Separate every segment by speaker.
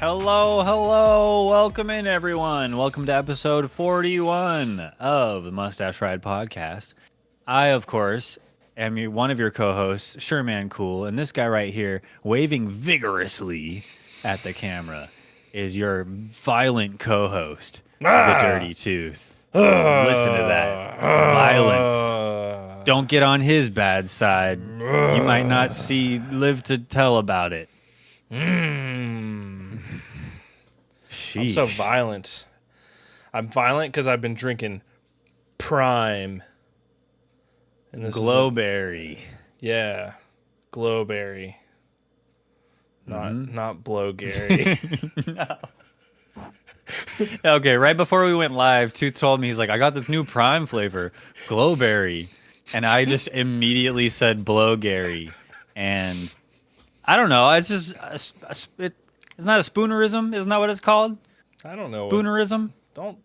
Speaker 1: Hello, welcome in everyone. Welcome to episode 41 of the Mustache Ride podcast. I, of course, am one of your co-hosts, Sherman Cool, and this guy right here, waving vigorously at the camera, is your violent co-host, the Dirty Tooth. Listen to that. Violence. Don't get on his bad side. You might not live to tell about it.
Speaker 2: I'm so violent. I'm violent because I've been drinking Prime.
Speaker 1: And this Glowberry.
Speaker 2: Yeah, Glowberry. Not Blowberry.
Speaker 1: No. Okay, right before we went live, Tooth told me, he's like, I got this new Prime flavor, Glowberry. And I just immediately said Blowberry. And I don't know. It's just, it's not a spoonerism. Isn't that what it's called?
Speaker 2: I don't know.
Speaker 1: Spoonerism?
Speaker 2: Don't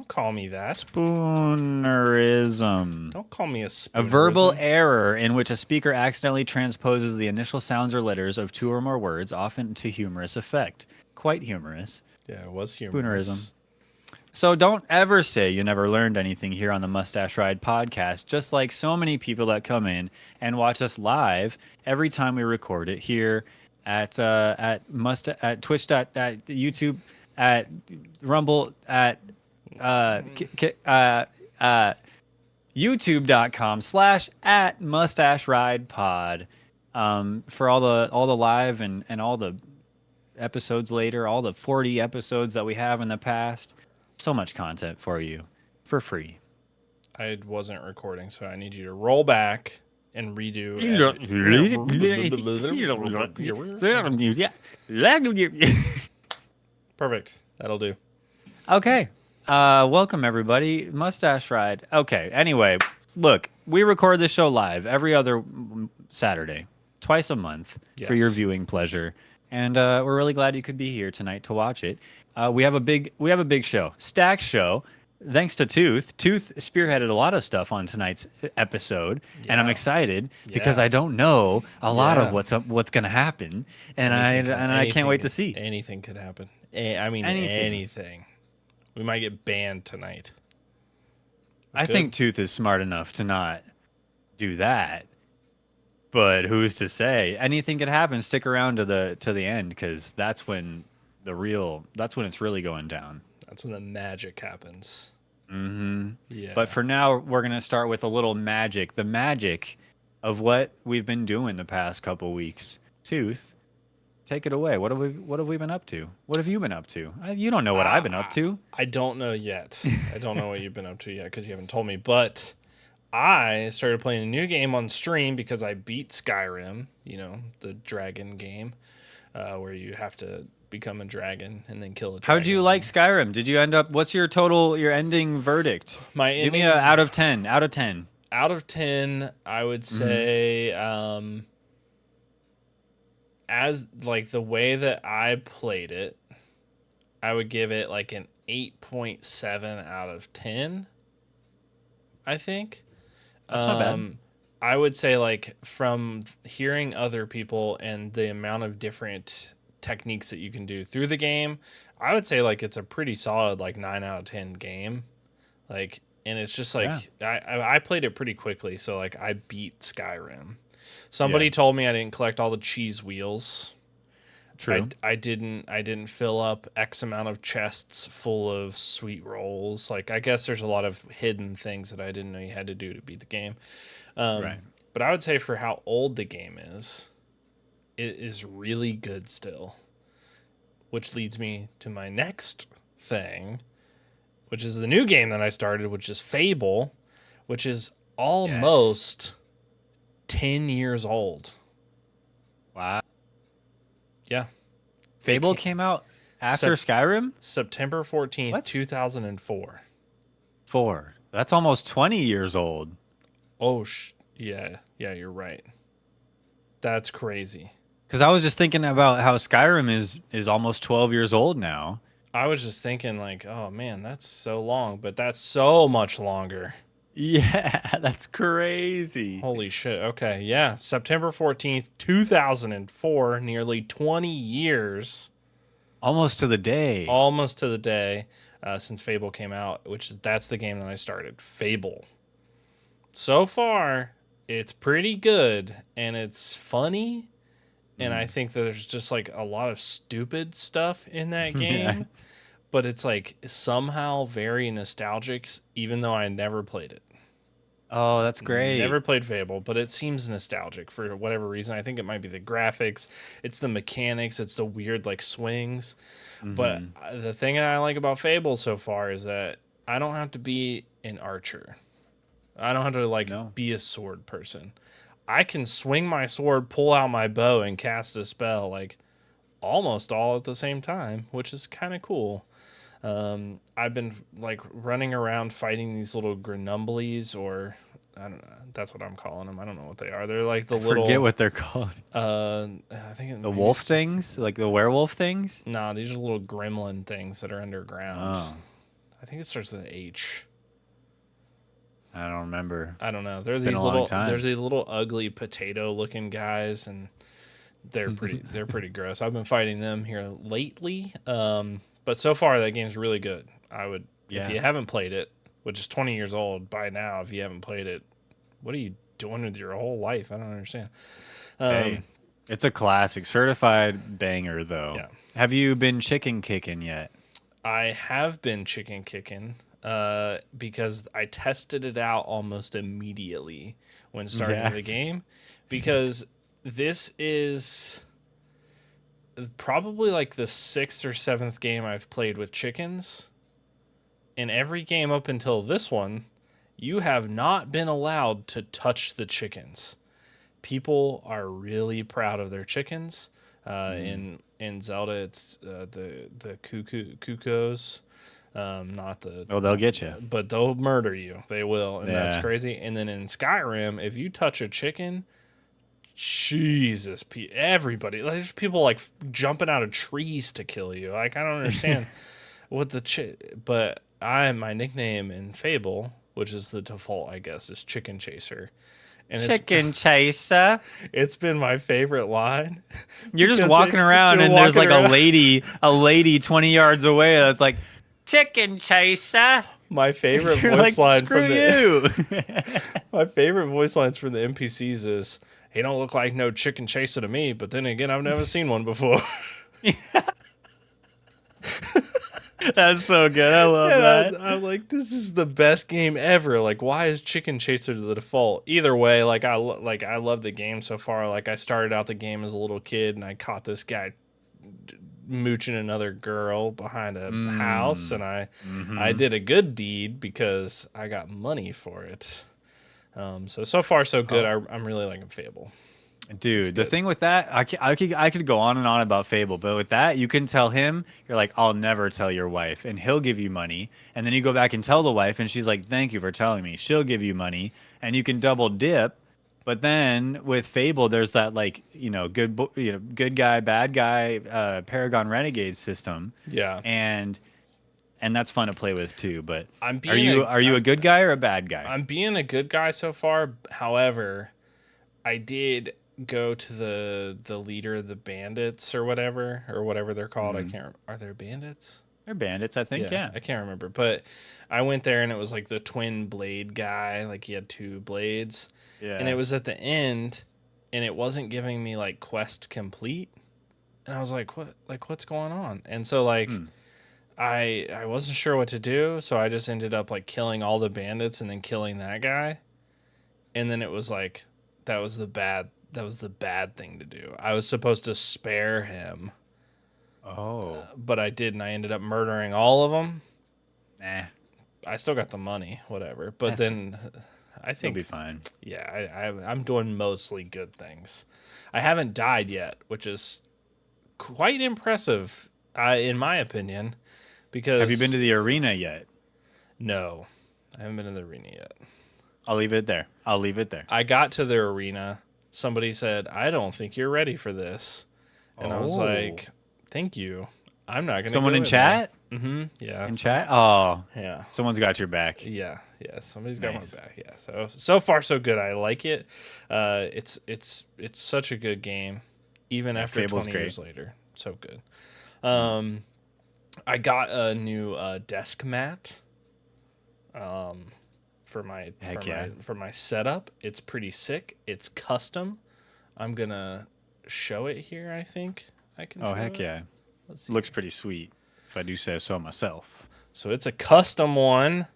Speaker 2: call me that.
Speaker 1: Spoonerism.
Speaker 2: Don't call me a spoonerism.
Speaker 1: A verbal error in which a speaker accidentally transposes the initial sounds or letters of two or more words, often to humorous effect. Quite humorous.
Speaker 2: Yeah, it was humorous.
Speaker 1: Spoonerism. So don't ever say you never learned anything here on the Mustache Ride podcast, just like so many people that come in and watch us live every time we record it here at Twitch, at YouTube, at Rumble, at youtube.com/@mustache-ride-pod for all the live and all the episodes later, all the 40 episodes that we have in the past. So much content for you for free.
Speaker 2: I wasn't recording, so I need you to roll back and redo. Perfect. That'll do.
Speaker 1: Okay. Welcome everybody. Mustache Ride. Okay. Anyway, look, we record this show live every other Saturday, twice a month for your viewing pleasure. And we're really glad you could be here tonight to watch it. We have a big show, stacked show. Thanks to Tooth. Tooth spearheaded a lot of stuff on tonight's episode, and I'm excited because I don't know a lot of what's going to happen, and I can't wait to see.
Speaker 2: Anything could happen. Anything. We might get banned tonight.
Speaker 1: I think Tooth is smart enough to not do that. But who's to say? Anything could happen. Stick around to the end, because that's when it's really going down.
Speaker 2: That's when the magic happens.
Speaker 1: Mm-hmm. Yeah. But for now, we're gonna start with a little magic. The magic of what we've been doing the past couple weeks. Tooth, take it away. What have we been up to? What have you been up to? You don't know what I've been up to.
Speaker 2: I don't know yet. I don't know what you've been up to yet because you haven't told me. But I started playing a new game on stream because I beat Skyrim, the dragon game, where you have to become a dragon and then kill a dragon.
Speaker 1: How'd you like Skyrim? Did you end up, what's your ending verdict? Give me a out of 10. Out of 10.
Speaker 2: Out of 10, I would say, as like the way that I played it, I would give it like an 8.7 out of 10, I think.
Speaker 1: That's not bad.
Speaker 2: I would say, like, from hearing other people and the amount of different techniques that you can do through the game, I would say, like, it's a pretty solid, like, 9 out of 10 game. Like, and it's just like, I played it pretty quickly, so, like, I beat Skyrim. Somebody told me I didn't collect all the cheese wheels.
Speaker 1: True.
Speaker 2: I didn't fill up X amount of chests full of sweet rolls. Like, I guess there's a lot of hidden things that I didn't know you had to do to beat the game. Right. But I would say for how old the game is, it is really good still. Which leads me to my next thing, which is the new game that I started, which is Fable, which is almost 10 years old.
Speaker 1: Wow.
Speaker 2: Yeah.
Speaker 1: Fable came out after Skyrim?
Speaker 2: September 14th, 2004.
Speaker 1: That's almost 20 years old.
Speaker 2: Oh, yeah, you're right. That's crazy.
Speaker 1: Because I was just thinking about how Skyrim is almost 12 years old now.
Speaker 2: I was just thinking, like, oh, man, that's so long, but that's so much longer.
Speaker 1: Yeah, that's crazy.
Speaker 2: Holy shit. Okay, yeah. September 14th, 2004, nearly 20 years.
Speaker 1: Almost to the day.
Speaker 2: Almost to the day since Fable came out, that's the game that I started. Fable. So far, it's pretty good and it's funny. And I think that there's just like a lot of stupid stuff in that game.
Speaker 1: Yeah.
Speaker 2: But it's like somehow very nostalgic, even though I never played it.
Speaker 1: Oh, that's great.
Speaker 2: Never played Fable, but it seems nostalgic for whatever reason. I think it might be the graphics, it's the mechanics, it's the weird like swings. But the thing that I like about Fable so far is that I don't have to be an archer. I don't have to be a sword person. I can swing my sword, pull out my bow, and cast a spell like almost all at the same time, which is kind of cool. I've been like running around fighting these little grenumblies, or I don't know. That's what I'm calling them. I don't know what they are. They're like the little.
Speaker 1: Forget what they're called.
Speaker 2: I think
Speaker 1: the wolf things, like the werewolf things.
Speaker 2: No, these are little gremlin things that are underground.
Speaker 1: Oh.
Speaker 2: I think it starts with an H.
Speaker 1: I don't remember.
Speaker 2: I don't know. There's these little ugly potato looking guys, and they're pretty gross. I've been fighting them here lately. But so far that game's really good. If you haven't played it, which is 20 years old by now, if you haven't played it, what are you doing with your whole life? I don't understand.
Speaker 1: Hey, it's a classic, certified banger though. Yeah. Have you been chicken kicking yet?
Speaker 2: I have been chicken kicking. Because I tested it out almost immediately when starting the game, because this is probably like the 6th or 7th game I've played with chickens. In every game up until this one, you have not been allowed to touch the chickens. People are really proud of their chickens. In Zelda, it's the cuckoos. Not the.
Speaker 1: Oh, they'll get you.
Speaker 2: But they'll murder you. They will, and that's crazy. And then in Skyrim, if you touch a chicken, Jesus, everybody, there's people like jumping out of trees to kill you. Like I don't understand what but my nickname in Fable, which is the default, I guess, is Chicken Chaser. And
Speaker 1: Chicken Chaser.
Speaker 2: It's been my favorite line.
Speaker 1: You're just walking around, and there's like a lady 20 yards away that's like, Chicken Chaser.
Speaker 2: My favorite voice line from my favorite voice lines from the NPCs is, "He don't look like no chicken chaser to me, but then again, I've never seen one before."
Speaker 1: That's so good. I love that.
Speaker 2: I'm like, this is the best game ever. Like, why is Chicken Chaser the default? Either way, I love the game so far. Like, I started out the game as a little kid, and I caught this guy mooching another girl behind a house, and I did a good deed because I got money for it. So far so good. I'm really liking Fable.
Speaker 1: Dude, the thing with that, I could go on and on about Fable, but with that, you can tell him, you're like, I'll never tell your wife, and he'll give you money, and then you go back and tell the wife, and she's like, thank you for telling me. She'll give you money, and you can double dip. But then with Fable, there's that good guy, bad guy, Paragon Renegade system.
Speaker 2: Yeah,
Speaker 1: and that's fun to play with too. But are you a good guy or a bad guy?
Speaker 2: I'm being a good guy so far. However, I did go to the leader of the bandits or whatever they're called. I can't. Are there bandits?
Speaker 1: They're bandits, I think. Yeah,
Speaker 2: I can't remember. But I went there and it was like the twin blade guy. Like he had 2 blades. Yeah. And it was at the end, and it wasn't giving me like quest complete, and I was like, "What? Like, what's going on?" And so I wasn't sure what to do, so I just ended up like killing all the bandits and then killing that guy, and then it was like that was the bad thing to do. I was supposed to spare him.
Speaker 1: Oh.
Speaker 2: But I didn't. I ended up murdering all of them.
Speaker 1: Nah.
Speaker 2: I still got the money, whatever. But then. I think
Speaker 1: you'll be fine.
Speaker 2: Yeah, I'm doing mostly good things. I haven't died yet, which is quite impressive, in my opinion. Because
Speaker 1: have you been to the arena yet?
Speaker 2: No, I haven't been to the arena yet.
Speaker 1: I'll leave it there.
Speaker 2: I got to the arena. Somebody said, "I don't think you're ready for this," and I was like, "Thank you. I'm not going to."
Speaker 1: Someone in chat?
Speaker 2: Mm-hmm. Yeah.
Speaker 1: In chat? Oh.
Speaker 2: Yeah.
Speaker 1: Someone's got your back.
Speaker 2: Yeah. Somebody's got my back. Yeah. So far so good. I like it. It's such a good game, even after
Speaker 1: Fable's
Speaker 2: 20 years later. So good. I got a new desk mat for my for my setup. It's pretty sick. It's custom. I'm gonna show it here. I think I can.
Speaker 1: Oh heck yeah! Looks pretty sweet, if I do say so myself.
Speaker 2: So it's a custom one.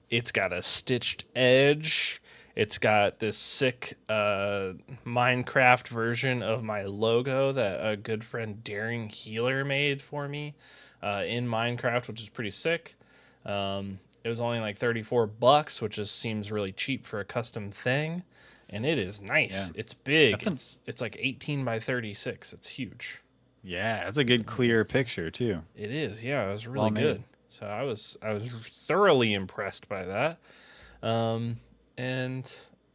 Speaker 2: It's got a stitched edge. It's got this sick Minecraft version of my logo that a good friend Daring Healer made for me in Minecraft, which is pretty sick. It was only like $34, which just seems really cheap for a custom thing, and it is nice. Yeah. It's big. It's like 18 by 36. It's huge.
Speaker 1: Yeah, that's a good clear picture too.
Speaker 2: It is. Yeah, it was really good. So I was thoroughly impressed by that. And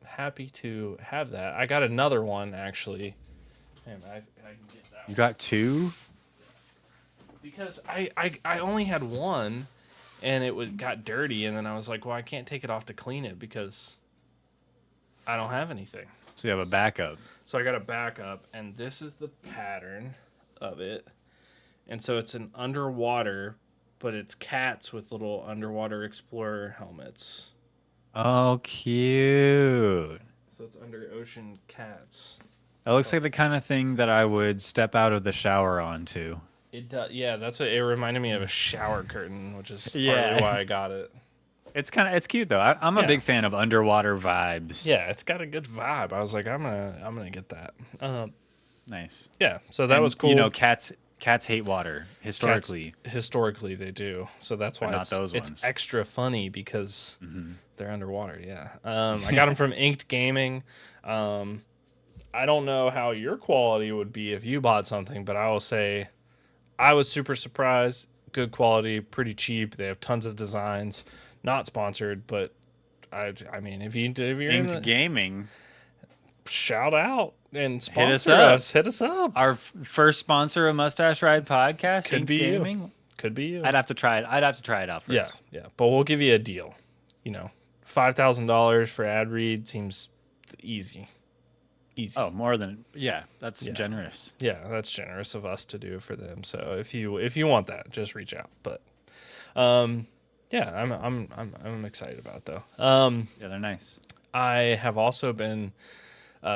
Speaker 2: happy to have that. I got another one actually. And I can get that.
Speaker 1: You got two?
Speaker 2: Because I only had one, and it got dirty, and then I was like, well, I can't take it off to clean it because I don't have anything.
Speaker 1: So you have a backup.
Speaker 2: So I got a backup, and this is the pattern of it. And so it's an underwater, but it's cats with little underwater explorer helmets.
Speaker 1: Oh, cute.
Speaker 2: So it's under ocean cats.
Speaker 1: That looks like the kind of thing that I would step out of the shower onto.
Speaker 2: It does. Yeah, that's what it reminded me of, a shower curtain, which is partly why I got it.
Speaker 1: It's cute though. I'm a big fan of underwater vibes.
Speaker 2: Yeah, it's got a good vibe. I was like, I'm gonna get that.
Speaker 1: Nice.
Speaker 2: Yeah, so that was cool.
Speaker 1: You know, cats hate water historically.
Speaker 2: Historically, they do. So that's why it's extra funny because they're underwater. Yeah. I got them from Inked Gaming. I don't know how your quality would be if you bought something, but I will say I was super surprised. Good quality, pretty cheap. They have tons of designs. Not sponsored, but I mean, if you're
Speaker 1: Inked Gaming,
Speaker 2: shout out and sponsor us. Hit us up.
Speaker 1: Our first sponsor of Mustache Ride podcast.
Speaker 2: Could
Speaker 1: Inked
Speaker 2: be
Speaker 1: Gaming.
Speaker 2: You. Could be you.
Speaker 1: I'd have to try it. I'd have to try it out first.
Speaker 2: Yeah. But we'll give you a deal. You know, $5,000 for ad read seems easy.
Speaker 1: Oh, more than that's generous.
Speaker 2: Yeah, that's generous of us to do for them. So if you want that, just reach out. But yeah, I'm excited about it though.
Speaker 1: Yeah, they're nice.
Speaker 2: I have also been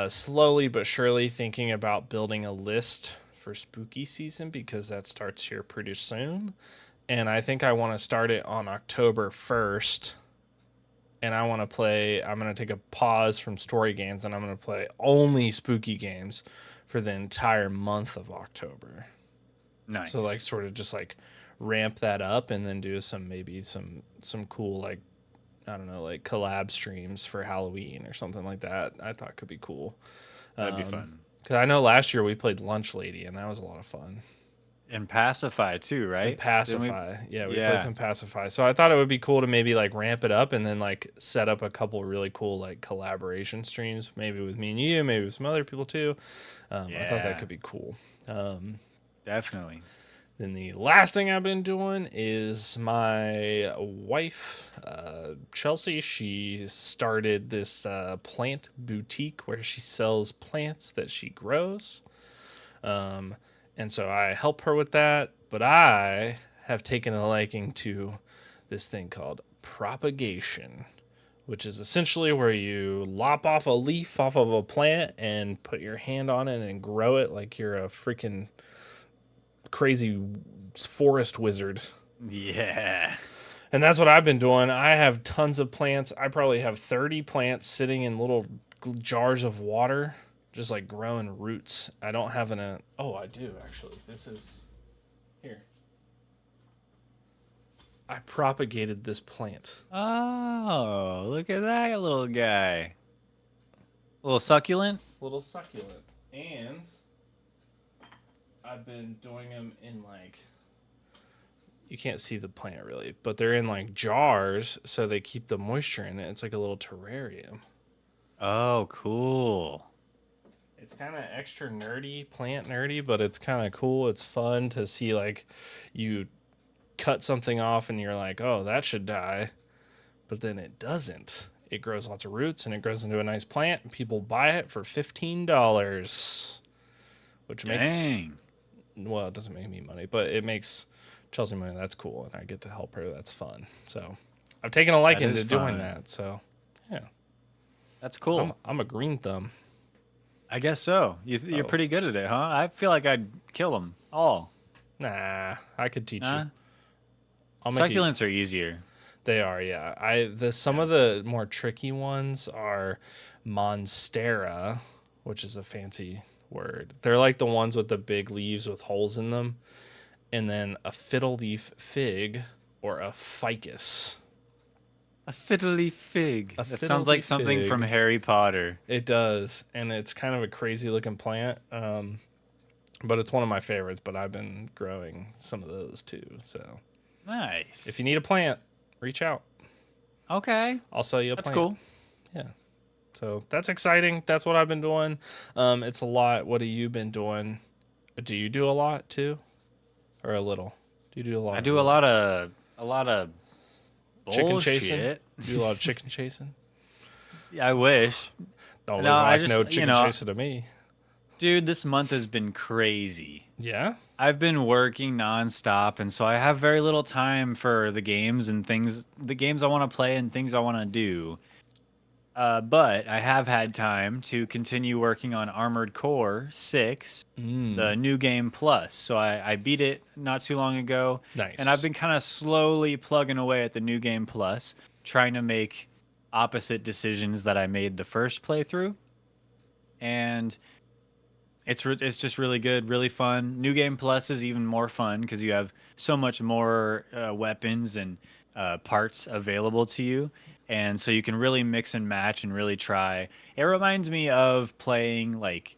Speaker 2: slowly but surely thinking about building a list for spooky season because that starts here pretty soon, and I think I want to start it on October 1st. And I want to play. I'm going to take a pause from story games, and I'm going to play only spooky games for the entire month of October.
Speaker 1: Nice.
Speaker 2: So like sort of just like ramp that up, and then do some cool, like, I don't know, like collab streams for Halloween or something like that. I thought could be cool.
Speaker 1: That'd be fun.
Speaker 2: Because I know last year we played Lunch Lady, and that was a lot of fun.
Speaker 1: And Pacify too, right?
Speaker 2: And Pacify. We played some Pacify. So I thought it would be cool to maybe like ramp it up and then like set up a couple really cool like collaboration streams, maybe with me and you, maybe with some other people too. I thought that could be cool.
Speaker 1: Definitely.
Speaker 2: Then the last thing I've been doing is my wife, Chelsea, she started this plant boutique where she sells plants that she grows. And so I help her with that, but I have taken a liking to this thing called propagation, which is essentially where you lop off a leaf off of a plant and put your hand on it and grow it like you're a freaking crazy forest wizard.
Speaker 1: Yeah.
Speaker 2: And that's what I've been doing. I have tons of plants. I probably have 30 plants sitting in little jars of water, just like growing roots. I don't have oh, I do actually. This is here. I propagated this plant.
Speaker 1: Oh, look at that little guy. Little succulent?
Speaker 2: Little succulent. And I've been doing them in like, you can't see the plant really, but they're in like jars so they keep the moisture in it. It's like a little terrarium.
Speaker 1: Oh, cool.
Speaker 2: It's kind of extra nerdy, plant nerdy, but it's kind of cool. It's fun to see like you cut something off and you're like, oh, that should die. But then it doesn't. It grows lots of roots and it grows into a nice plant. And people buy it for $15, which well, it doesn't make me money, but it makes Chelsea money. That's cool, and I get to help her. That's fun. So I've taken a liking to doing that. So yeah,
Speaker 1: that's cool.
Speaker 2: I'm a green thumb.
Speaker 1: I guess so. You're pretty good at it, huh? I feel like I'd kill them all.
Speaker 2: Nah, I could teach you.
Speaker 1: Succulents are easier.
Speaker 2: They are, yeah. Some of the more tricky ones are monstera, which is a fancy word. They're like the ones with the big leaves with holes in them, and then a fiddle leaf fig or a ficus.
Speaker 1: A fiddle leaf fig. That sounds like something from Harry Potter.
Speaker 2: It does, and it's kind of a crazy looking plant, but it's one of my favorites. But I've been growing some of those too. So
Speaker 1: nice.
Speaker 2: If you need a plant, reach out.
Speaker 1: Okay.
Speaker 2: I'll sell you a plant.
Speaker 1: That's cool.
Speaker 2: Yeah. So that's exciting. That's what I've been doing. It's a lot. What have you been doing? Do you do a lot too, or a little? Do you do a lot?
Speaker 1: I do a lot of
Speaker 2: chicken chasing. Do you do a lot of chicken chasing?
Speaker 1: Yeah, I wish.
Speaker 2: Don't look like no chicken chasing to me.
Speaker 1: Dude, this month has been crazy.
Speaker 2: Yeah?
Speaker 1: I've been working nonstop, and so I have very little time for the games I want to play and things I want to do. But I have had time to continue working on Armored Core 6, the new game plus. So I beat it not too long ago.
Speaker 2: Nice.
Speaker 1: And I've been kind of slowly plugging away at the new game plus, trying to make opposite decisions that I made the first playthrough. And it's just really good, really fun. New game plus is even more fun because you have so much more weapons and parts available to you. And so you can really mix and match and really try. It reminds me of playing like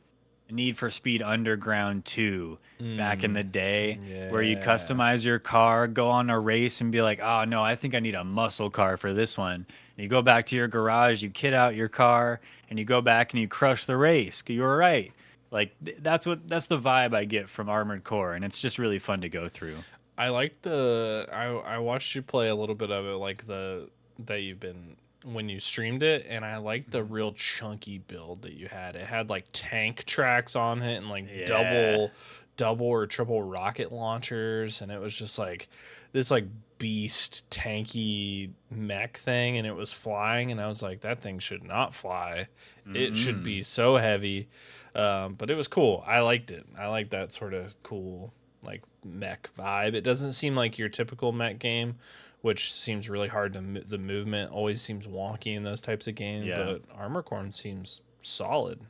Speaker 1: Need for Speed Underground 2 back in the day, where you customize your car, go on a race and be like, oh no, I think I need a muscle car for this one. And you go back to your garage, you kit out your car, and you go back and you crush the race. You were right. Like that's the vibe I get from Armored Core, and it's just really fun to go through.
Speaker 2: I like I watched you play a little bit of it, like that you've been when you streamed it, and I liked the real chunky build that you had. It had like tank tracks on it and like double or triple rocket launchers, and it was just like this like beast tanky mech thing, and it was flying, and I was like, that thing should not fly. It should be so heavy. But it was cool. I liked it. I like that sort of cool like mech vibe. It doesn't seem like your typical mech game, which seems really hard to the movement always seems wonky in those types of games. But Armored Core seems solid,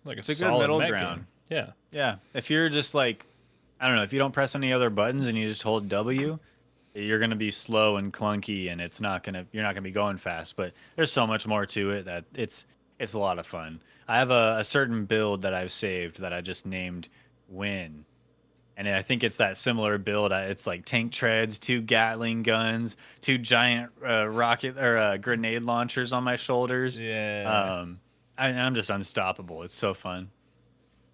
Speaker 2: like it's a good middle ground. Game.
Speaker 1: Yeah. If you're just like, I don't know, if you don't press any other buttons and you just hold W, you're gonna be slow and clunky, and you're not gonna be going fast. But there's so much more to it that it's a lot of fun. I have a certain build that I've saved that I just named Win. And I think it's that similar build. It's like tank treads, 2 Gatling guns, 2 giant rocket or grenade launchers on my shoulders.
Speaker 2: Yeah.
Speaker 1: I'm just unstoppable. It's so fun.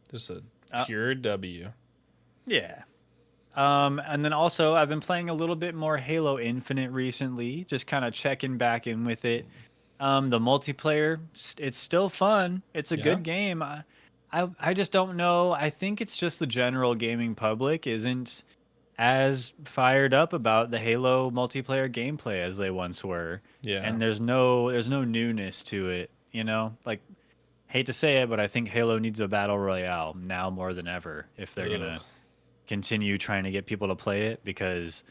Speaker 2: Just a pure W.
Speaker 1: Yeah. And then also I've been playing a little bit more Halo Infinite recently, just kind of checking back in with it. The multiplayer, it's still fun. It's a good game. I just don't know. I think it's just the general gaming public isn't as fired up about the Halo multiplayer gameplay as they once were.
Speaker 2: Yeah.
Speaker 1: And there's no newness to it, you know? Like, hate to say it, but I think Halo needs a battle royale now more than ever if they're going to continue trying to get people to play it, because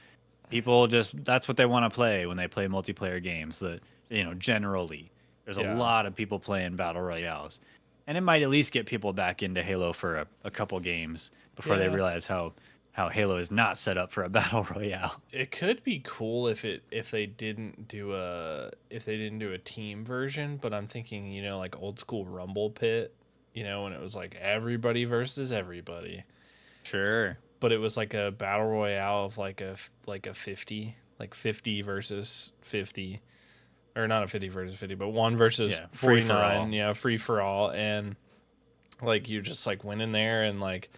Speaker 1: people that's what they want to play when they play multiplayer games. Generally there's a lot of people playing battle royales. And it might at least get people back into Halo for a couple games before they realize how Halo is not set up for a battle royale.
Speaker 2: It could be cool if they didn't do a team version, but I'm thinking, like old school Rumble Pit, when it was like everybody versus everybody.
Speaker 1: Sure.
Speaker 2: But it was like a battle royale of like a 50 versus 50. Or not a 50 versus 50, but 1 versus 49, free for all. And like you just like went in there, and like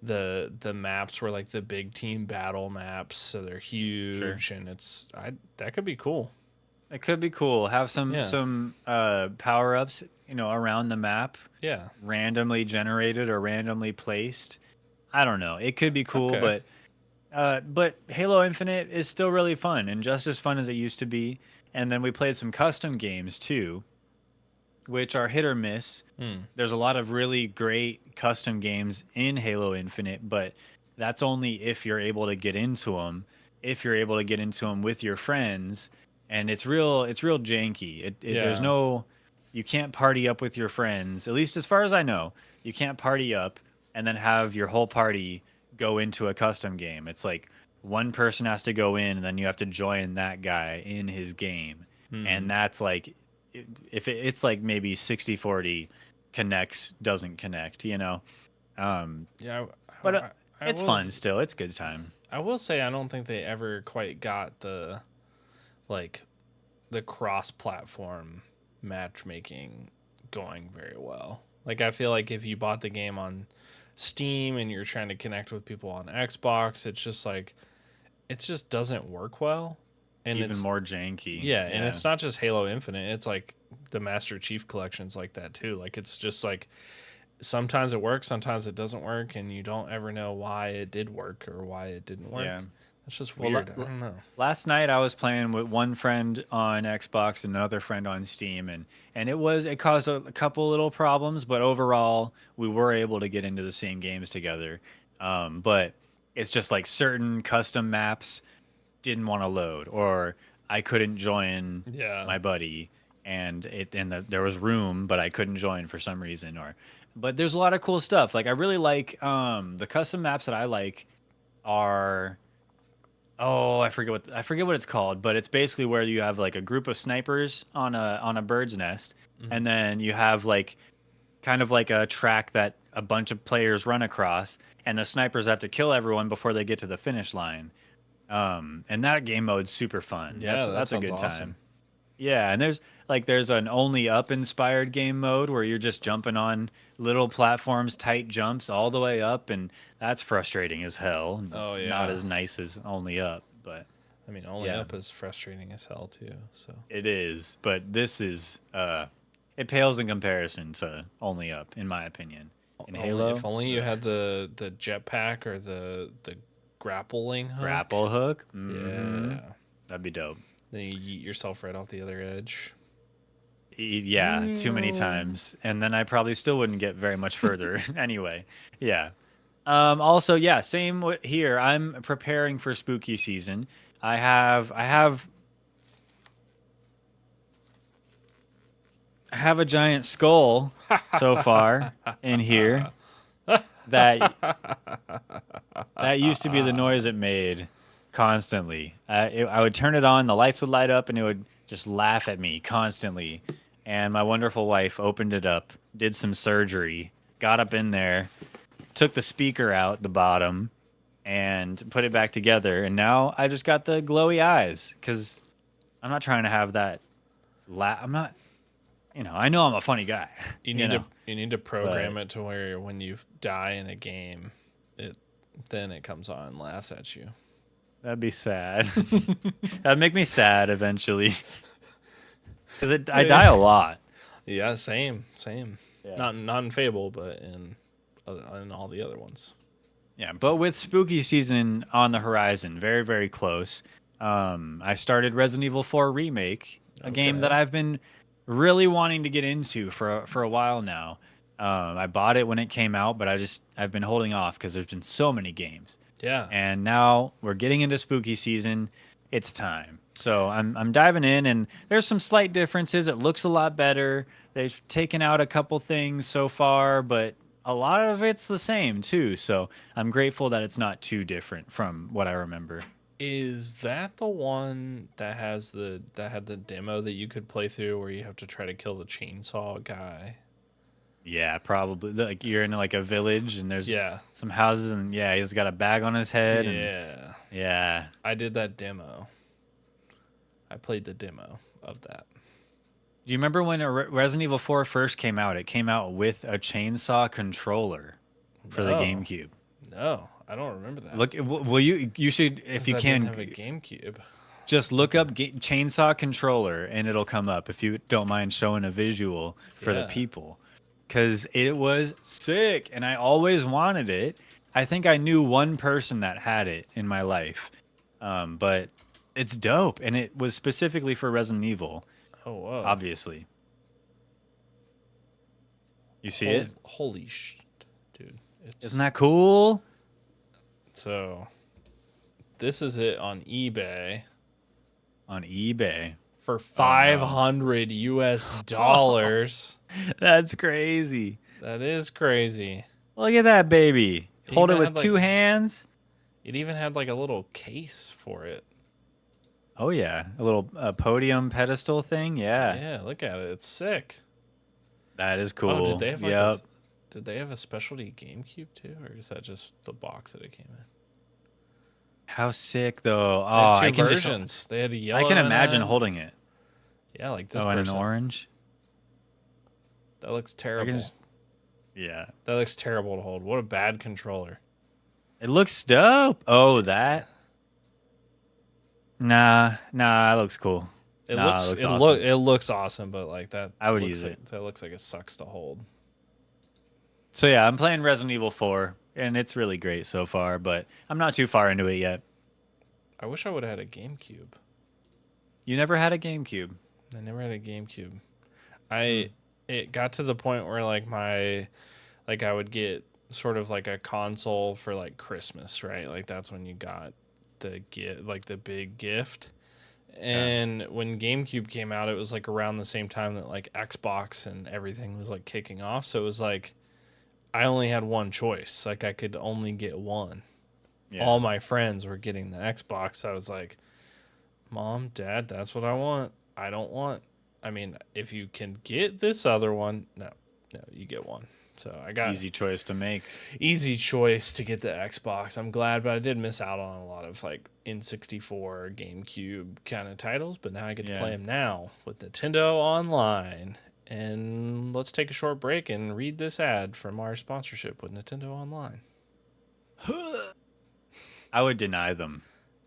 Speaker 2: the maps were like the big team battle maps, so they're huge. Sure. And that could be cool.
Speaker 1: It could be cool. Have some power ups, around the map.
Speaker 2: Yeah.
Speaker 1: Randomly generated or randomly placed. I don't know. It could be cool,
Speaker 2: Okay.
Speaker 1: but Halo Infinite is still really fun and just as fun as it used to be. And then we played some custom games too, which are hit or miss. There's a lot of really great custom games in Halo Infinite, but that's only if you're able to get into them. If you're able to get into them with your friends, and it's real janky. There's
Speaker 2: Yeah.
Speaker 1: no, you can't party up with your friends. At least as far as I know, you can't party up and then have your whole party go into a custom game. It's like one person has to go in, and then you have to join that guy in his game, and that's like it's like maybe 60-40 connects doesn't connect, you know.
Speaker 2: Yeah.
Speaker 1: But
Speaker 2: I
Speaker 1: it's
Speaker 2: will,
Speaker 1: fun still. It's good time.
Speaker 2: I will say I don't think they ever quite got like the cross-platform matchmaking going very well. Like I feel like if you bought the game on Steam and you're trying to connect with people on Xbox, it's just like it just doesn't work well. And
Speaker 1: Even
Speaker 2: it's
Speaker 1: more janky.
Speaker 2: yeah, and it's not just Halo Infinite, it's like the Master Chief collections like that too. Like it's just like sometimes it works, sometimes it doesn't work, and you don't ever know why it did work or why it didn't work.
Speaker 1: Yeah.
Speaker 2: It's just
Speaker 1: Well,
Speaker 2: weird. I don't know.
Speaker 1: last night I was playing with one friend on Xbox and another friend on Steam, and it caused a couple little problems, but overall we were able to get into the same games together. But it's just like certain custom maps didn't want to load, or I couldn't join
Speaker 2: Yeah.
Speaker 1: my buddy, and there was room, but I couldn't join for some reason. But there's a lot of cool stuff. Like I really like the custom maps that I like are. Oh, I forget what it's called, but it's basically where you have like a group of snipers on a bird's nest, and then you have like kind of like a track that a bunch of players run across, and the snipers have to kill everyone before they get to the finish line. And that game mode's super fun.
Speaker 2: Yeah,
Speaker 1: That's
Speaker 2: that
Speaker 1: that's a
Speaker 2: sounds
Speaker 1: good
Speaker 2: awesome.
Speaker 1: time. Yeah, and there's an only up inspired game mode where you're just jumping on little platforms, tight jumps all the way up, and that's frustrating as hell.
Speaker 2: Oh
Speaker 1: Not
Speaker 2: yeah.
Speaker 1: as nice as only up, but
Speaker 2: I mean, only
Speaker 1: yeah,
Speaker 2: up is frustrating as hell too. So
Speaker 1: it is. But this is it pales in comparison to only up, in my opinion. In
Speaker 2: only
Speaker 1: Halo,
Speaker 2: if only you
Speaker 1: ugh.
Speaker 2: had the jetpack or the grappling hook.
Speaker 1: Grapple hook,
Speaker 2: Yeah.
Speaker 1: that'd be dope.
Speaker 2: Then you yeet yourself right off the other edge.
Speaker 1: Yeah, too many times, and then I probably still wouldn't get very much further. Anyway, yeah. Also, yeah, same here. I'm preparing for spooky season. I have a giant skull so far in here that that used to be the noise it made constantly. I would turn it on, the lights would light up, and it would just laugh at me constantly. And my wonderful wife opened it up, did some surgery, got up in there, took the speaker out the bottom, and put it back together. And now I just got the glowy eyes because I'm not trying to have that. I'm not. I know I'm a funny guy.
Speaker 2: You need
Speaker 1: know,
Speaker 2: to you need to program
Speaker 1: but
Speaker 2: it to where when you die in a game, it then it comes on and laughs at you.
Speaker 1: that'd be sad. That'd make me sad eventually because I die a lot.
Speaker 2: Yeah, same.
Speaker 1: Yeah.
Speaker 2: Not in Fable, but in all the other ones.
Speaker 1: Yeah, but with spooky season on the horizon, very, very close. I started Resident Evil 4 Remake, a game that
Speaker 2: Okay.
Speaker 1: I've been really wanting to get into for a while now. I bought it when it came out, but I've been holding off because there's been so many games,
Speaker 2: Yeah.
Speaker 1: and now we're getting into spooky season. It's time, so I'm diving in, and there's some slight differences. It looks a lot better. They've taken out a couple things so far, but a lot of it's the same too. So I'm grateful that it's not too different from what I remember.
Speaker 2: Is that the one that had the demo that you could play through where you have to try to kill the chainsaw guy?
Speaker 1: Yeah, probably. Like you're in like a village, and there's
Speaker 2: Yeah.
Speaker 1: some houses, and yeah, he's got a bag on his head, and
Speaker 2: Yeah.
Speaker 1: yeah.
Speaker 2: I did that demo. I played the demo of that.
Speaker 1: Do you remember when Resident Evil 4 first came out? It came out with a chainsaw controller for the
Speaker 2: No.
Speaker 1: GameCube.
Speaker 2: No, I don't remember that.
Speaker 1: Look, will you should, if
Speaker 2: 'Cause
Speaker 1: you
Speaker 2: I didn't
Speaker 1: can,
Speaker 2: have a GameCube.
Speaker 1: just look up chainsaw controller, and it'll come up if you don't mind showing a visual for the
Speaker 2: Yeah.
Speaker 1: people, because it was sick, and I always wanted it. I think I knew one person that had it in my life, but it's dope, and it was specifically for Resident Evil.
Speaker 2: Oh, whoa.
Speaker 1: Obviously. You see it?
Speaker 2: Holy dude.
Speaker 1: Isn't that cool?
Speaker 2: So, this is it on eBay.
Speaker 1: On eBay.
Speaker 2: For $500 US dollars.
Speaker 1: That's crazy.
Speaker 2: That is crazy.
Speaker 1: Look at that baby. Hold it with two hands.
Speaker 2: It even had like a little case for it.
Speaker 1: Oh, yeah. A little podium pedestal thing. Yeah.
Speaker 2: Yeah, look at it. It's sick.
Speaker 1: That is cool.
Speaker 2: Oh, did they have did they have a specialty GameCube too? Or is that just the box that it came in?
Speaker 1: How sick, though. Oh, I can
Speaker 2: versions. They had a yellow.
Speaker 1: I can imagine holding it.
Speaker 2: Yeah, like this.
Speaker 1: Oh, and an orange.
Speaker 2: That looks terrible.
Speaker 1: Yeah.
Speaker 2: That looks terrible to hold. What a bad controller.
Speaker 1: It looks dope. Oh, that. Nah, that looks cool.
Speaker 2: It looks awesome, but like that.
Speaker 1: I would use it.
Speaker 2: That looks like it sucks to hold.
Speaker 1: So yeah, I'm playing Resident Evil 4, and it's really great so far, but I'm not too far into it yet.
Speaker 2: I wish I would have had a GameCube.
Speaker 1: You never had a GameCube?
Speaker 2: I never had a GameCube. It got to the point where I would get sort of like a console for like Christmas, right? Like that's when you got the big gift. And when GameCube came out, it was like around the same time that like Xbox and everything was like kicking off. So it was like I only had one choice. Like I could only get one. Yeah. All my friends were getting the Xbox. I was like, Mom, Dad, that's what I want. I don't want. I mean, if you can get this other one, no, you get one. So I got
Speaker 1: easy choice to make.
Speaker 2: Easy choice to get the Xbox. I'm glad, but I did miss out on a lot of like N64, GameCube kind of titles. But now I get to play them now with Nintendo Online. And let's take a short break and read this ad from our sponsorship with Nintendo Online.
Speaker 1: I would deny them.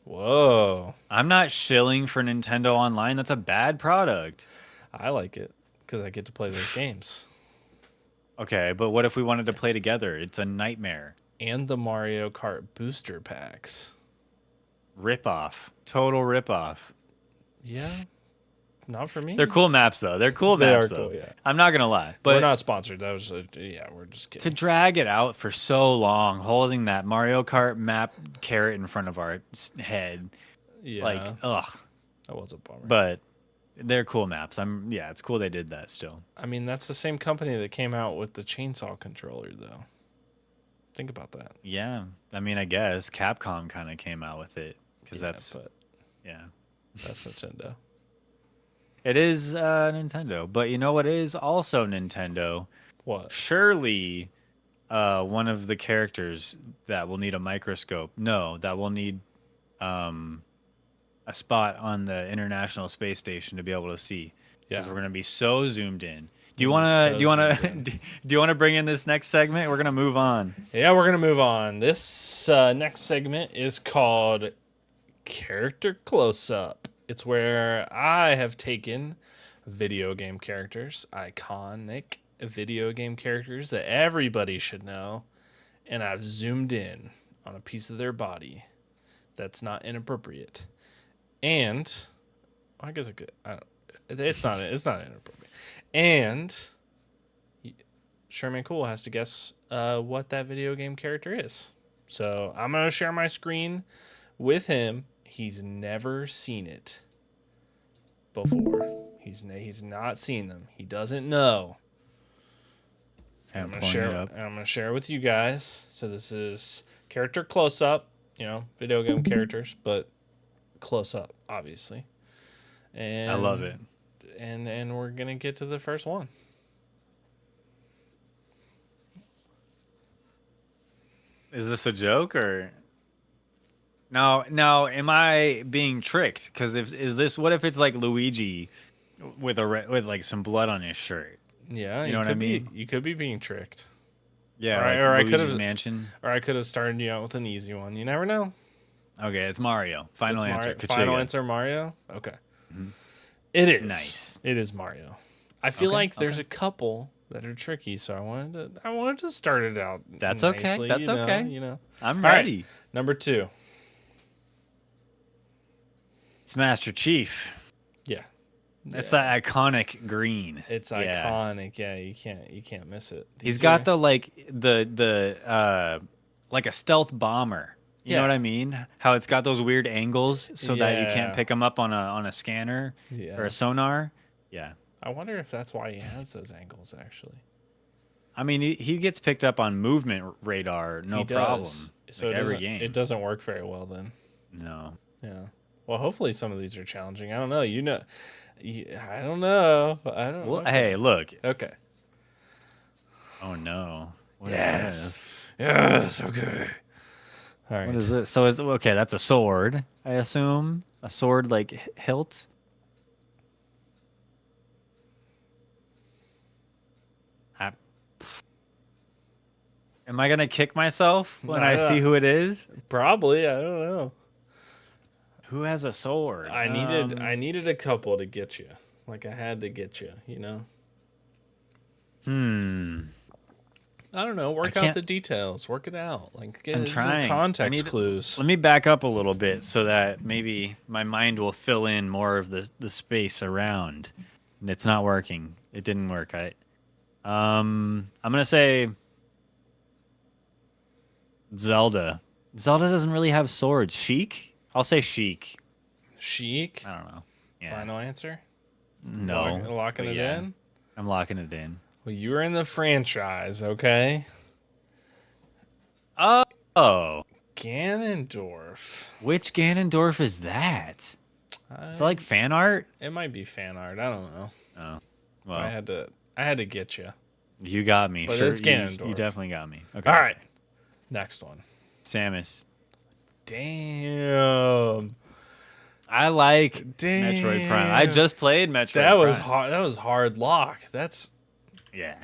Speaker 2: Whoa.
Speaker 1: I'm not shilling for Nintendo Online. That's a bad product.
Speaker 2: I like it because I get to play those games.
Speaker 1: Okay, but what if we wanted to play together? It's a nightmare.
Speaker 2: And the Mario Kart booster packs.
Speaker 1: Rip-off. Total rip-off.
Speaker 2: Yeah. Not for me.
Speaker 1: They're cool maps, though. They're cool maps, though. Cool, yeah. I'm not going to lie.
Speaker 2: But we're not sponsored. That was, we're just kidding.
Speaker 1: To drag it out for so long, holding that Mario Kart map carrot in front of our head.
Speaker 2: Yeah.
Speaker 1: Like, ugh.
Speaker 2: That was a bummer.
Speaker 1: But they're cool maps. It's cool they did that still.
Speaker 2: I mean, that's the same company that came out with the chainsaw controller, though. Think about that.
Speaker 1: Yeah. I mean, I guess Capcom kind of came out with it because that's
Speaker 2: Nintendo.
Speaker 1: It is Nintendo, but you know what is also Nintendo?
Speaker 2: What?
Speaker 1: Surely one of the characters that will need a microscope. No, that will need a spot on the International Space Station to be able to see. Because we're gonna be so zoomed in. Do you wanna bring in this next segment? We're gonna move on.
Speaker 2: Yeah, we're gonna move on. This next segment is called Character Close Up. It's where I have taken video game characters, iconic video game characters that everybody should know, and I've zoomed in on a piece of their body that's not inappropriate. And I guess it's not inappropriate. And Sherman Cool has to guess what that video game character is. So I'm gonna share my screen with him. He's never seen it before. He's not seen them. He doesn't know. I'm gonna share it with you guys. So this is character close up. Video game characters, but close up, obviously. And
Speaker 1: I love it.
Speaker 2: And we're gonna get to the first one.
Speaker 1: Is this a joke or? No. Am I being tricked? Because what if it's like Luigi with like some blood on his shirt?
Speaker 2: Yeah,
Speaker 1: you know what I mean.
Speaker 2: You could be being tricked.
Speaker 1: Yeah, or I could have Mansion.
Speaker 2: Or I could have started you out with an easy one. You never know.
Speaker 1: Okay, it's Mario. Final answer.
Speaker 2: Final answer, Mario. Okay. Mm-hmm. It is
Speaker 1: nice.
Speaker 2: It is Mario. I feel like there's a couple that are tricky. So I wanted to start it out.
Speaker 1: That's
Speaker 2: nicely,
Speaker 1: okay. That's okay.
Speaker 2: You know.
Speaker 1: I'm
Speaker 2: All right,
Speaker 1: ready.
Speaker 2: number 2.
Speaker 1: It's Master Chief.
Speaker 2: Yeah.
Speaker 1: It's that iconic green.
Speaker 2: It's iconic. Yeah, you can't miss it.
Speaker 1: He's got the like like a stealth bomber. You know what I mean? How it's got those weird angles so that you can't pick him up on a scanner or a sonar. Yeah.
Speaker 2: I wonder if that's why he has those angles actually.
Speaker 1: I mean, he gets picked up on movement radar, no problem.
Speaker 2: So
Speaker 1: like every game.
Speaker 2: It doesn't work very well then.
Speaker 1: No.
Speaker 2: Yeah. Well, hopefully some of these are challenging. I don't know. I don't know. I don't.
Speaker 1: Well, hey, look.
Speaker 2: Okay.
Speaker 1: Oh no. What
Speaker 2: is
Speaker 1: this?
Speaker 2: Yes. Okay. All right.
Speaker 1: What is this? So okay? That's a sword, I assume. A sword like hilt. Am I gonna kick myself when I see who it is?
Speaker 2: Probably. I don't know.
Speaker 1: Who has a sword?
Speaker 2: I needed a couple to get you. Like I had to get you. You know. I don't know. Work out the details. Work it out. Like get some context clues.
Speaker 1: Let me back up a little bit so that maybe my mind will fill in more of the space around. And it's not working. It didn't work. I'm gonna say Zelda. Zelda doesn't really have swords. Sheik? I'll say Sheik.
Speaker 2: Sheik?
Speaker 1: I don't know. Yeah.
Speaker 2: Final answer?
Speaker 1: No.
Speaker 2: Locking it in?
Speaker 1: I'm locking it in.
Speaker 2: Well, you were in the franchise, okay?
Speaker 1: Oh.
Speaker 2: Ganondorf.
Speaker 1: Which Ganondorf is that? Is it like fan art?
Speaker 2: It might be fan art. I don't know.
Speaker 1: Oh. Well,
Speaker 2: I had to get you.
Speaker 1: You got me.
Speaker 2: But
Speaker 1: sure,
Speaker 2: it's Ganondorf.
Speaker 1: You definitely got me. Okay.
Speaker 2: All right. Next one.
Speaker 1: Samus.
Speaker 2: Damn.
Speaker 1: I like Metroid Prime. I just played Metroid Prime.
Speaker 2: Was hard. That was hard lock.
Speaker 1: Yeah.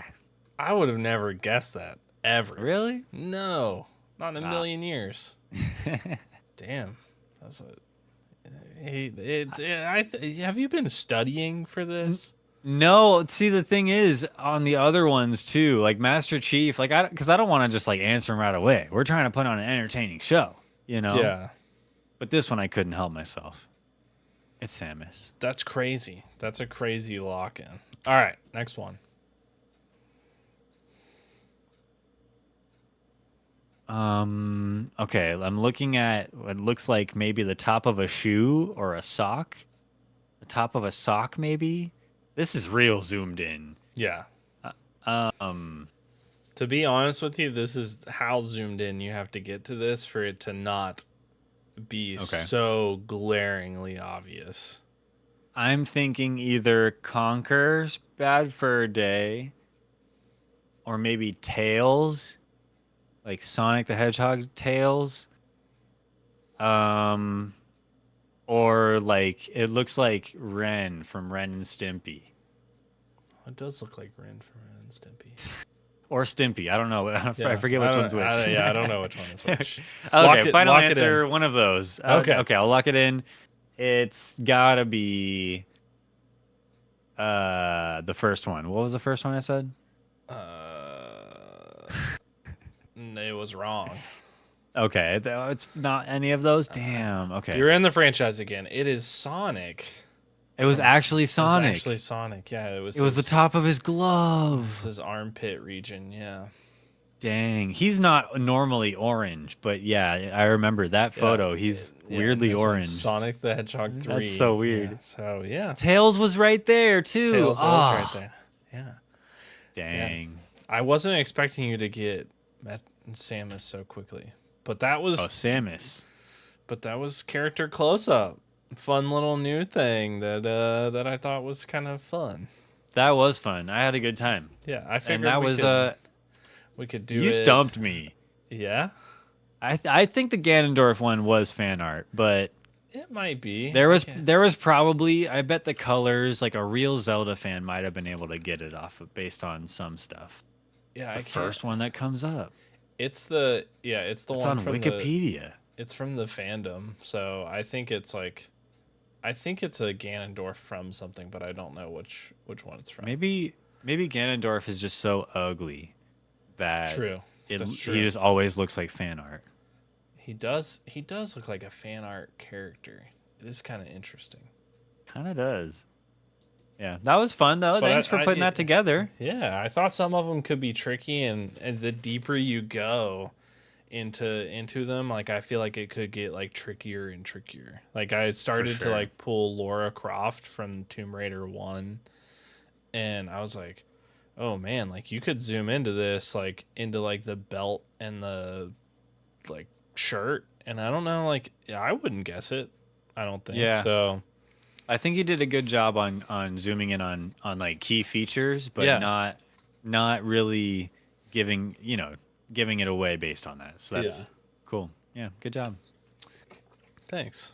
Speaker 2: I would have never guessed that ever.
Speaker 1: Really?
Speaker 2: No, not in a million years. Damn. That's have you been studying for this?
Speaker 1: No, see the thing is on the other ones too, like Master Chief, like because I don't want to just like answer them right away. We're trying to put on an entertaining show, you know.
Speaker 2: Yeah.
Speaker 1: But this one I couldn't help myself. It's Samus.
Speaker 2: That's crazy. That's a crazy lock-in. All right, next one.
Speaker 1: Okay, I'm looking at what looks like maybe the top of a shoe or a sock. The top of a sock, maybe. This is real zoomed in.
Speaker 2: Yeah. To be honest with you, this is how zoomed in you have to get to this for it to not be so glaringly obvious.
Speaker 1: I'm thinking either Conker's Bad Fur Day or maybe Tails, like Sonic the Hedgehog Tails. Or like it looks like Ren from Ren and Stimpy.
Speaker 2: It does look like Ren from Ren and Stimpy.
Speaker 1: Or Stimpy. I don't know. I forget which one's which.
Speaker 2: I don't know which one is which.
Speaker 1: Okay, final answer, one of those. Okay, I'll lock it in. It's gotta be the first one. What was the first one I said?
Speaker 2: It was wrong.
Speaker 1: Okay, it's not any of those. Damn. Okay,
Speaker 2: you're in the franchise again. It is Sonic.
Speaker 1: It was actually Sonic.
Speaker 2: It was actually Sonic. Yeah, it was.
Speaker 1: It was the top of his glove.
Speaker 2: This is armpit region. Yeah.
Speaker 1: Dang, he's not normally orange, but yeah, I remember that photo. He's weirdly orange.
Speaker 2: Sonic the Hedgehog 3.
Speaker 1: That's so weird.
Speaker 2: Yeah, so yeah,
Speaker 1: Tails was right there too.
Speaker 2: Tails was right there. Yeah.
Speaker 1: Dang.
Speaker 2: Yeah. I wasn't expecting you to get Samus so quickly, but that was
Speaker 1: Samus.
Speaker 2: But that was character close up. Fun little new thing that I thought was kind of fun.
Speaker 1: That was fun. I had a good time.
Speaker 2: Yeah, I figured we could do it.
Speaker 1: You stumped me.
Speaker 2: Yeah?
Speaker 1: I think the Ganondorf one was fan art, but
Speaker 2: it might be.
Speaker 1: There was probably, I bet the colors, like a real Zelda fan might have been able to get it off of based on some stuff.
Speaker 2: Yeah,
Speaker 1: it's the first one that comes up.
Speaker 2: It's one
Speaker 1: on
Speaker 2: from
Speaker 1: Wikipedia.
Speaker 2: It's from the fandom, so I think it's a Ganondorf from something, but I don't know which one it's from.
Speaker 1: Maybe maybe Ganondorf is just so ugly that
Speaker 2: True.
Speaker 1: he
Speaker 2: That's true.
Speaker 1: just always looks like fan art.
Speaker 2: He does look like a fan art character. It is kind of interesting.
Speaker 1: Kind of does. Yeah, that was fun though.
Speaker 2: But
Speaker 1: Thanks for putting that together.
Speaker 2: Yeah, I thought some of them could be tricky, and the deeper you go into them, like I feel like it could get like trickier and trickier. Like I started to like pull Laura Croft from Tomb Raider 1, and I was like, oh man, like you could zoom into this, like into like the belt and the like shirt, and I don't know, like I wouldn't guess it. I don't think so.
Speaker 1: I think you did a good job on zooming in on like key features, but not really giving it away based on that. So that's cool. Yeah, good job.
Speaker 2: Thanks.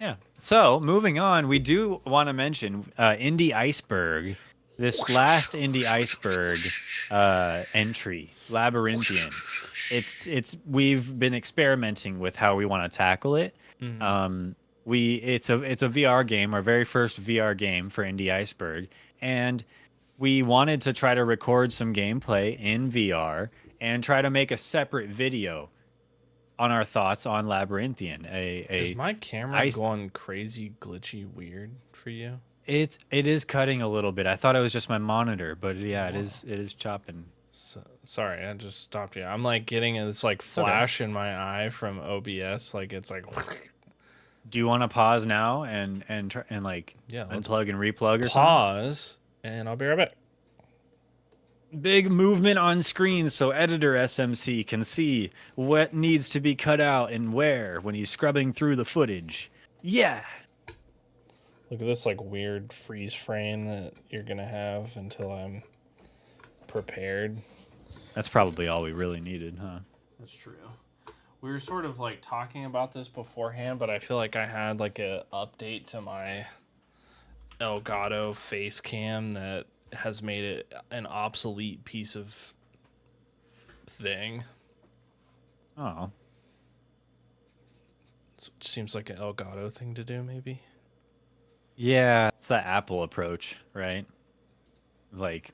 Speaker 1: Yeah. So moving on, we do want to mention Indie Iceberg. This last Indie Iceberg entry, Labyrinthian. We've been experimenting with how we want to tackle it.
Speaker 2: Mm-hmm.
Speaker 1: It's a VR game, our very first VR game for Indie Iceberg, and we wanted to try to record some gameplay in VR and try to make a separate video on our thoughts on Labyrinthian.
Speaker 2: Is my camera going crazy, glitchy, weird for you?
Speaker 1: It is cutting a little bit. I thought it was just my monitor, but yeah, it is chopping.
Speaker 2: So, sorry, I just stopped you. I'm like getting this like flash in my eye from OBS, like it's like.
Speaker 1: Do you want to pause now and try and like unplug and replug or something?
Speaker 2: Pause, and I'll be right back.
Speaker 1: Big movement on screen so editor SMC can see what needs to be cut out and where when he's scrubbing through the footage. Yeah.
Speaker 2: Look at this like weird freeze frame that you're gonna have until I'm prepared.
Speaker 1: That's probably all we really needed, huh?
Speaker 2: That's true. We were sort of like talking about this beforehand, but I feel like I had like a update to my Elgato face cam that has made it an obsolete piece of thing.
Speaker 1: Oh.
Speaker 2: So it seems like an Elgato thing to do, maybe.
Speaker 1: Yeah, it's that Apple approach, right? Like,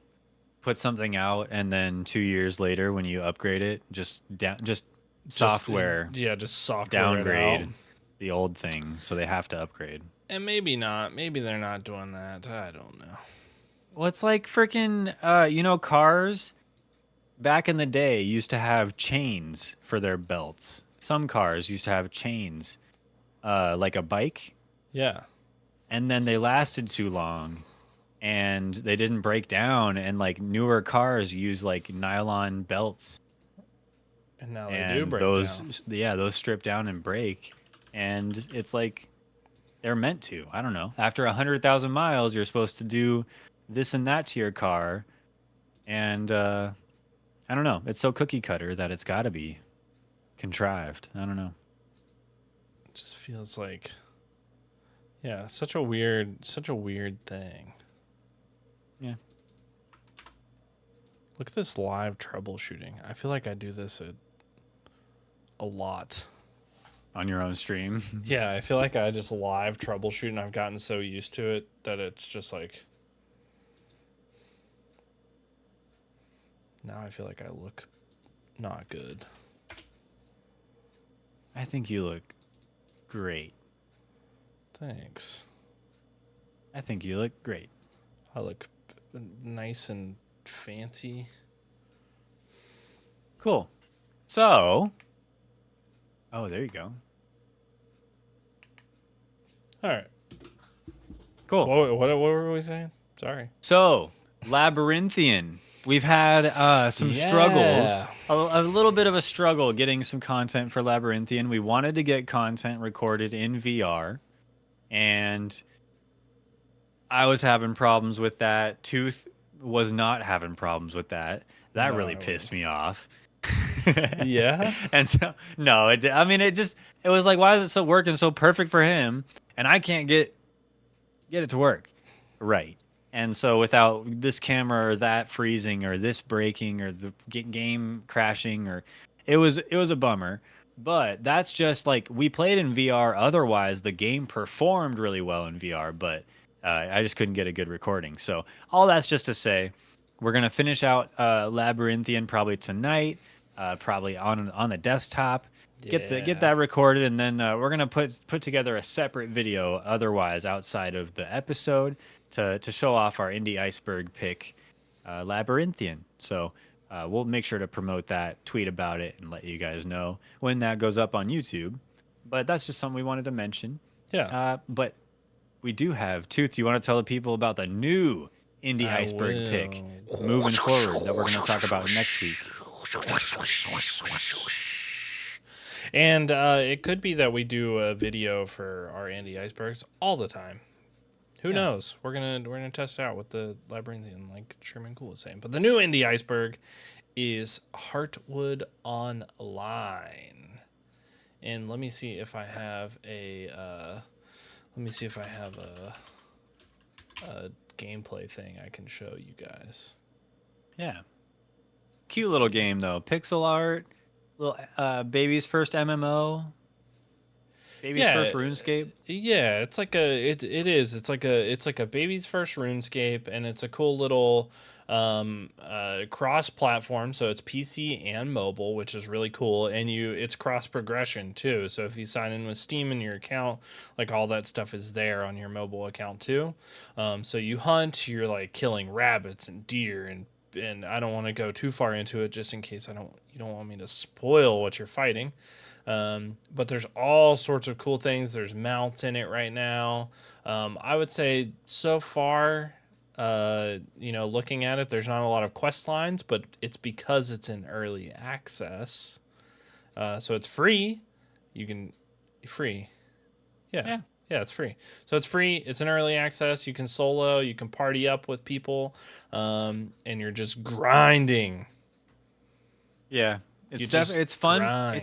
Speaker 1: put something out, and then 2 years later, when you upgrade it, just software.
Speaker 2: Just software
Speaker 1: downgrade the old thing, so they have to upgrade.
Speaker 2: And maybe not. Maybe they're not doing that. I don't know.
Speaker 1: Well, it's like freaking, cars back in the day used to have chains for their belts. Some cars used to have chains, like a bike.
Speaker 2: Yeah.
Speaker 1: And then they lasted too long, and they didn't break down. And like newer cars use like nylon belts.
Speaker 2: And now they do break down.
Speaker 1: Yeah, those strip down and break, and it's like they're meant to. I don't know. After 100,000 miles, you're supposed to do this and that to your car, and I don't know. It's so cookie cutter that it's got to be contrived. I don't know.
Speaker 2: It just feels like, yeah, such a weird thing.
Speaker 1: Yeah.
Speaker 2: Look at this live troubleshooting. I feel like I do this a lot.
Speaker 1: On your own stream?
Speaker 2: Yeah, I feel like I just live troubleshoot, and I've gotten so used to it that it's just like... Now I feel like I look not good.
Speaker 1: I think you look great.
Speaker 2: Thanks.
Speaker 1: I think you look great.
Speaker 2: I look nice and fancy.
Speaker 1: Cool. So, oh, there you go.
Speaker 2: All right.
Speaker 1: Cool.
Speaker 2: What were we saying? Sorry.
Speaker 1: So, Labyrinthian. We've had some struggles, a little bit of a struggle getting some content for Labyrinthian. We wanted to get content recorded in VR, and I was having problems with that. Tooth was not having problems with that. That really pissed me off.
Speaker 2: Yeah.
Speaker 1: And so, no, it was like, why is it so working so perfect for him, and I can't get it to work right? And so without this camera or that freezing or this breaking or the game crashing, or it was a bummer. But that's just like, we played in VR. Otherwise, the game performed really well in VR, but I just couldn't get a good recording. So all that's just to say, We're gonna finish out Labyrinthian probably tonight, probably on the desktop. Get that recorded, and then we're gonna put together a separate video, otherwise outside of the episode, to show off our Indie Iceberg pick, Labyrinthian. So we'll make sure to promote that, tweet about it, and let you guys know when that goes up on YouTube. But that's just something we wanted to mention.
Speaker 2: Yeah.
Speaker 1: But we do have Tooth. You want to tell the people about the new Indie Iceberg pick moving forward that we're going to talk about next week.
Speaker 2: And it could be that we do a video for our Indie Icebergs all the time. Who knows? We're gonna test it out with the Labyrinthian, like Sherman Cool was saying. But the new Indie Iceberg is Heartwood Online. And let me see if I have a gameplay thing I can show you guys.
Speaker 1: Yeah. Cute little game though. Pixel art, little baby's first MMO. Baby's first RuneScape.
Speaker 2: Yeah, it's like it's like a baby's first RuneScape, and it's a cool little cross platform, so it's PC and mobile, which is really cool. And it's cross progression too, so if you sign in with Steam in your account, like all that stuff is there on your mobile account too. So you hunt, you're like killing rabbits and deer, and I don't want to go too far into it just in case you don't want me to spoil what you're fighting. But there's all sorts of cool things. There's mounts in it right now. I would say so far, looking at it, there's not a lot of quest lines, but it's because it's in early access. So it's free. Free. Yeah, it's free. So it's free. It's in early access. You can solo, you can party up with people, and you're just grinding.
Speaker 1: Yeah. It's fun.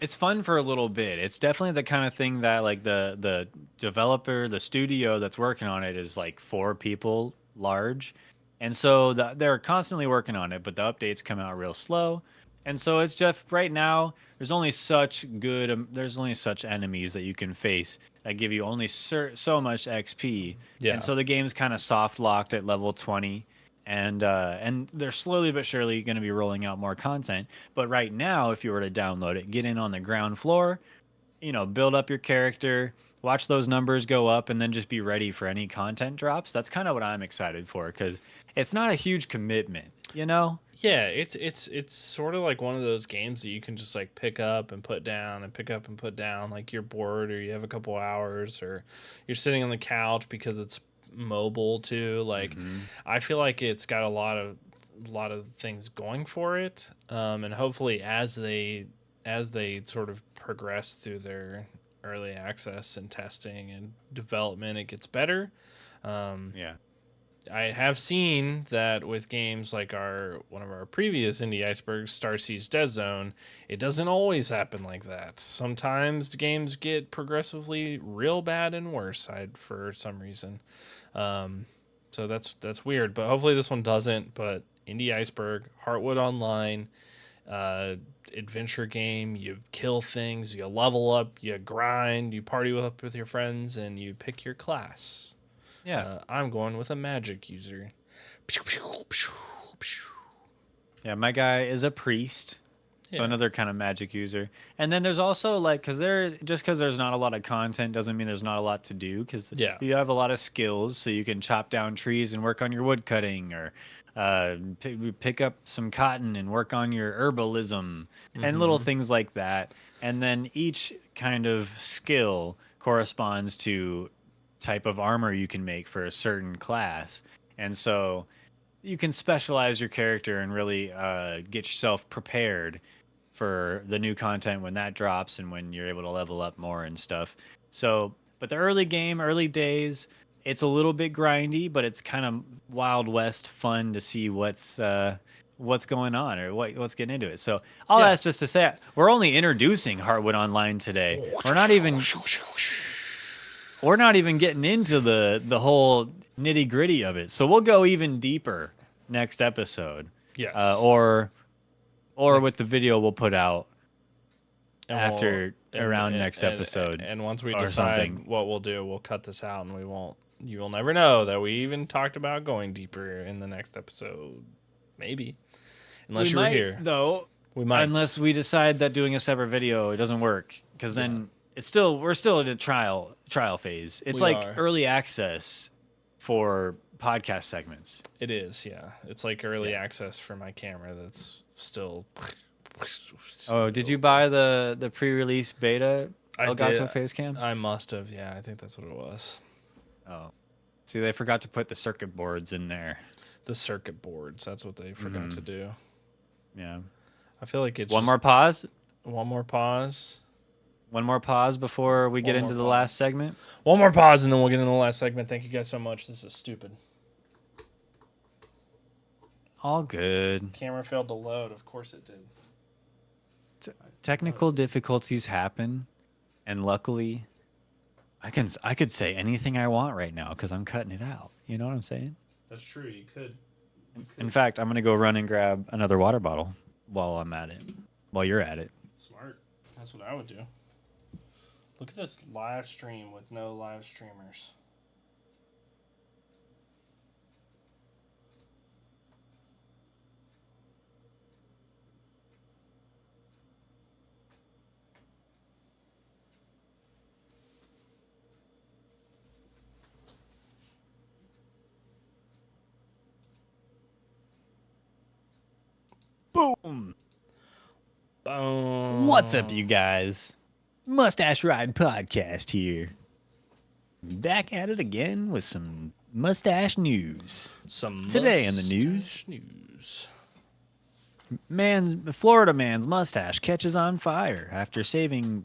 Speaker 1: It's fun for a little bit. It's definitely the kind of thing that like the developer, the studio that's working on it is like 4 people large, and so they're constantly working on it. But the updates come out real slow, and so it's just right now. There's only such enemies that you can face that give you only so much XP.
Speaker 2: Yeah.
Speaker 1: And so the game's kind of soft locked at level 20. And they're slowly but surely going to be rolling out more content. But right now, if you were to download it, get in on the ground floor, build up your character, watch those numbers go up, and then just be ready for any content drops. That's kind of what I'm excited for, because it's not a huge commitment,
Speaker 2: Yeah, it's sort of like one of those games that you can just like pick up and put down and pick up and put down. Like you're bored or you have a couple hours or you're sitting on the couch because it's mobile too. Like I feel like it's got a lot of things going for it, and hopefully as they sort of progress through their early access and testing and development, it gets better. I have seen that with games like one of our previous Indie Icebergs, Starsea's Dead Zone, it doesn't always happen like that. Sometimes games get progressively real bad and worse for some reason. So that's weird, but hopefully this one doesn't. But Indie Iceberg, Heartwood Online, adventure game. You kill things, you level up, you grind, you party up with your friends, and you pick your class.
Speaker 1: Yeah,
Speaker 2: I'm going with a magic user.
Speaker 1: Yeah, my guy is a priest, so another kind of magic user. And then there's also like, because there's not a lot of content doesn't mean there's not a lot to do. Because you have a lot of skills, so you can chop down trees and work on your wood cutting, or pick up some cotton and work on your herbalism and little things like that. And then each kind of skill corresponds to type of armor you can make for a certain class, and so you can specialize your character and really get yourself prepared for the new content when that drops and when you're able to level up more and stuff. So, but the early days, it's a little bit grindy, but it's kind of Wild West fun to see what's going on or what's getting into it. So all that's just to say, we're only introducing Heartwood Online today. We're not even getting into the whole nitty gritty of it. So we'll go even deeper next episode.
Speaker 2: Yes.
Speaker 1: Or with the video we'll put out next episode.
Speaker 2: And once we decide what we'll do, we'll cut this out and we won't you will never know that we even talked about going deeper in the next episode. Maybe. Unless you were here.
Speaker 1: Though.
Speaker 2: We might.
Speaker 1: Unless we decide that doing a separate video, it doesn't work. Because then we're still in a trial phase. It's early access for podcast segments.
Speaker 2: It is, yeah. It's like early access for my camera that's still...
Speaker 1: Oh, did you buy the pre-release beta Elgato face cam?
Speaker 2: I must have, yeah. I think that's what it was.
Speaker 1: Oh. See, they forgot to put the circuit boards in there.
Speaker 2: The circuit boards, that's what they forgot to do.
Speaker 1: Yeah.
Speaker 2: I feel like it's
Speaker 1: One more pause?
Speaker 2: One more pause.
Speaker 1: One more pause before we get into the last segment?
Speaker 2: One more pause and then we'll get into the last segment. Thank you guys so much. This is stupid.
Speaker 1: All good.
Speaker 2: Camera failed to load. Of course it did.
Speaker 1: Technical difficulties happen, and luckily, I could say anything I want right now because I'm cutting it out. You know what I'm saying?
Speaker 2: That's true. You could.
Speaker 1: In fact, I'm gonna go run and grab another water bottle while I'm at it. While you're at it.
Speaker 2: Smart. That's what I would do. Look at this live stream with no live streamers.
Speaker 1: Boom.
Speaker 2: Boom.
Speaker 1: What's up, you guys? Mustache Ride Podcast here. Back at it again with some mustache news. Today in the news. Florida man's mustache catches on fire after saving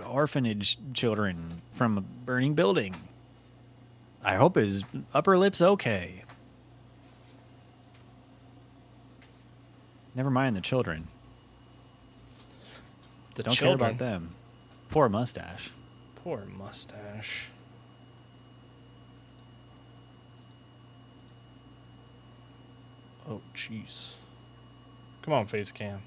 Speaker 1: orphanage children from a burning building. I hope his upper lip's okay. Never mind the children. Don't care about them. Poor mustache.
Speaker 2: Poor mustache. Oh, jeez. Come on, Facecam.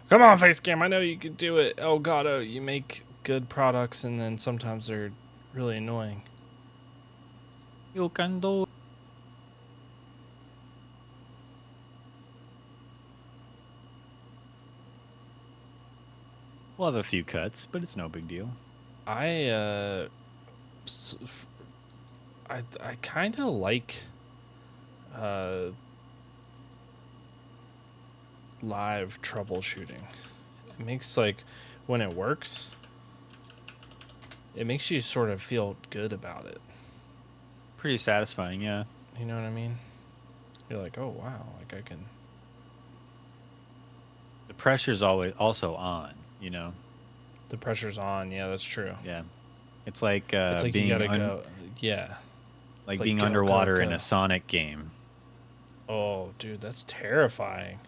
Speaker 2: Come on, Facecam. I know you can do it. Elgato, you make good products, and then sometimes they're really annoying.
Speaker 1: You can do. We'll have a few cuts, but it's no big deal.
Speaker 2: I kind of like live troubleshooting. It makes, like, when it works, it makes you sort of feel good about it.
Speaker 1: Pretty satisfying, yeah.
Speaker 2: You know what I mean? You're like, oh wow, like I can.
Speaker 1: The pressure's always also on, you know.
Speaker 2: The pressure's on. Yeah, that's true.
Speaker 1: Yeah, it's like
Speaker 2: being you gotta go. Yeah,
Speaker 1: like being underwater in a Sonic game.
Speaker 2: Oh, dude, that's terrifying.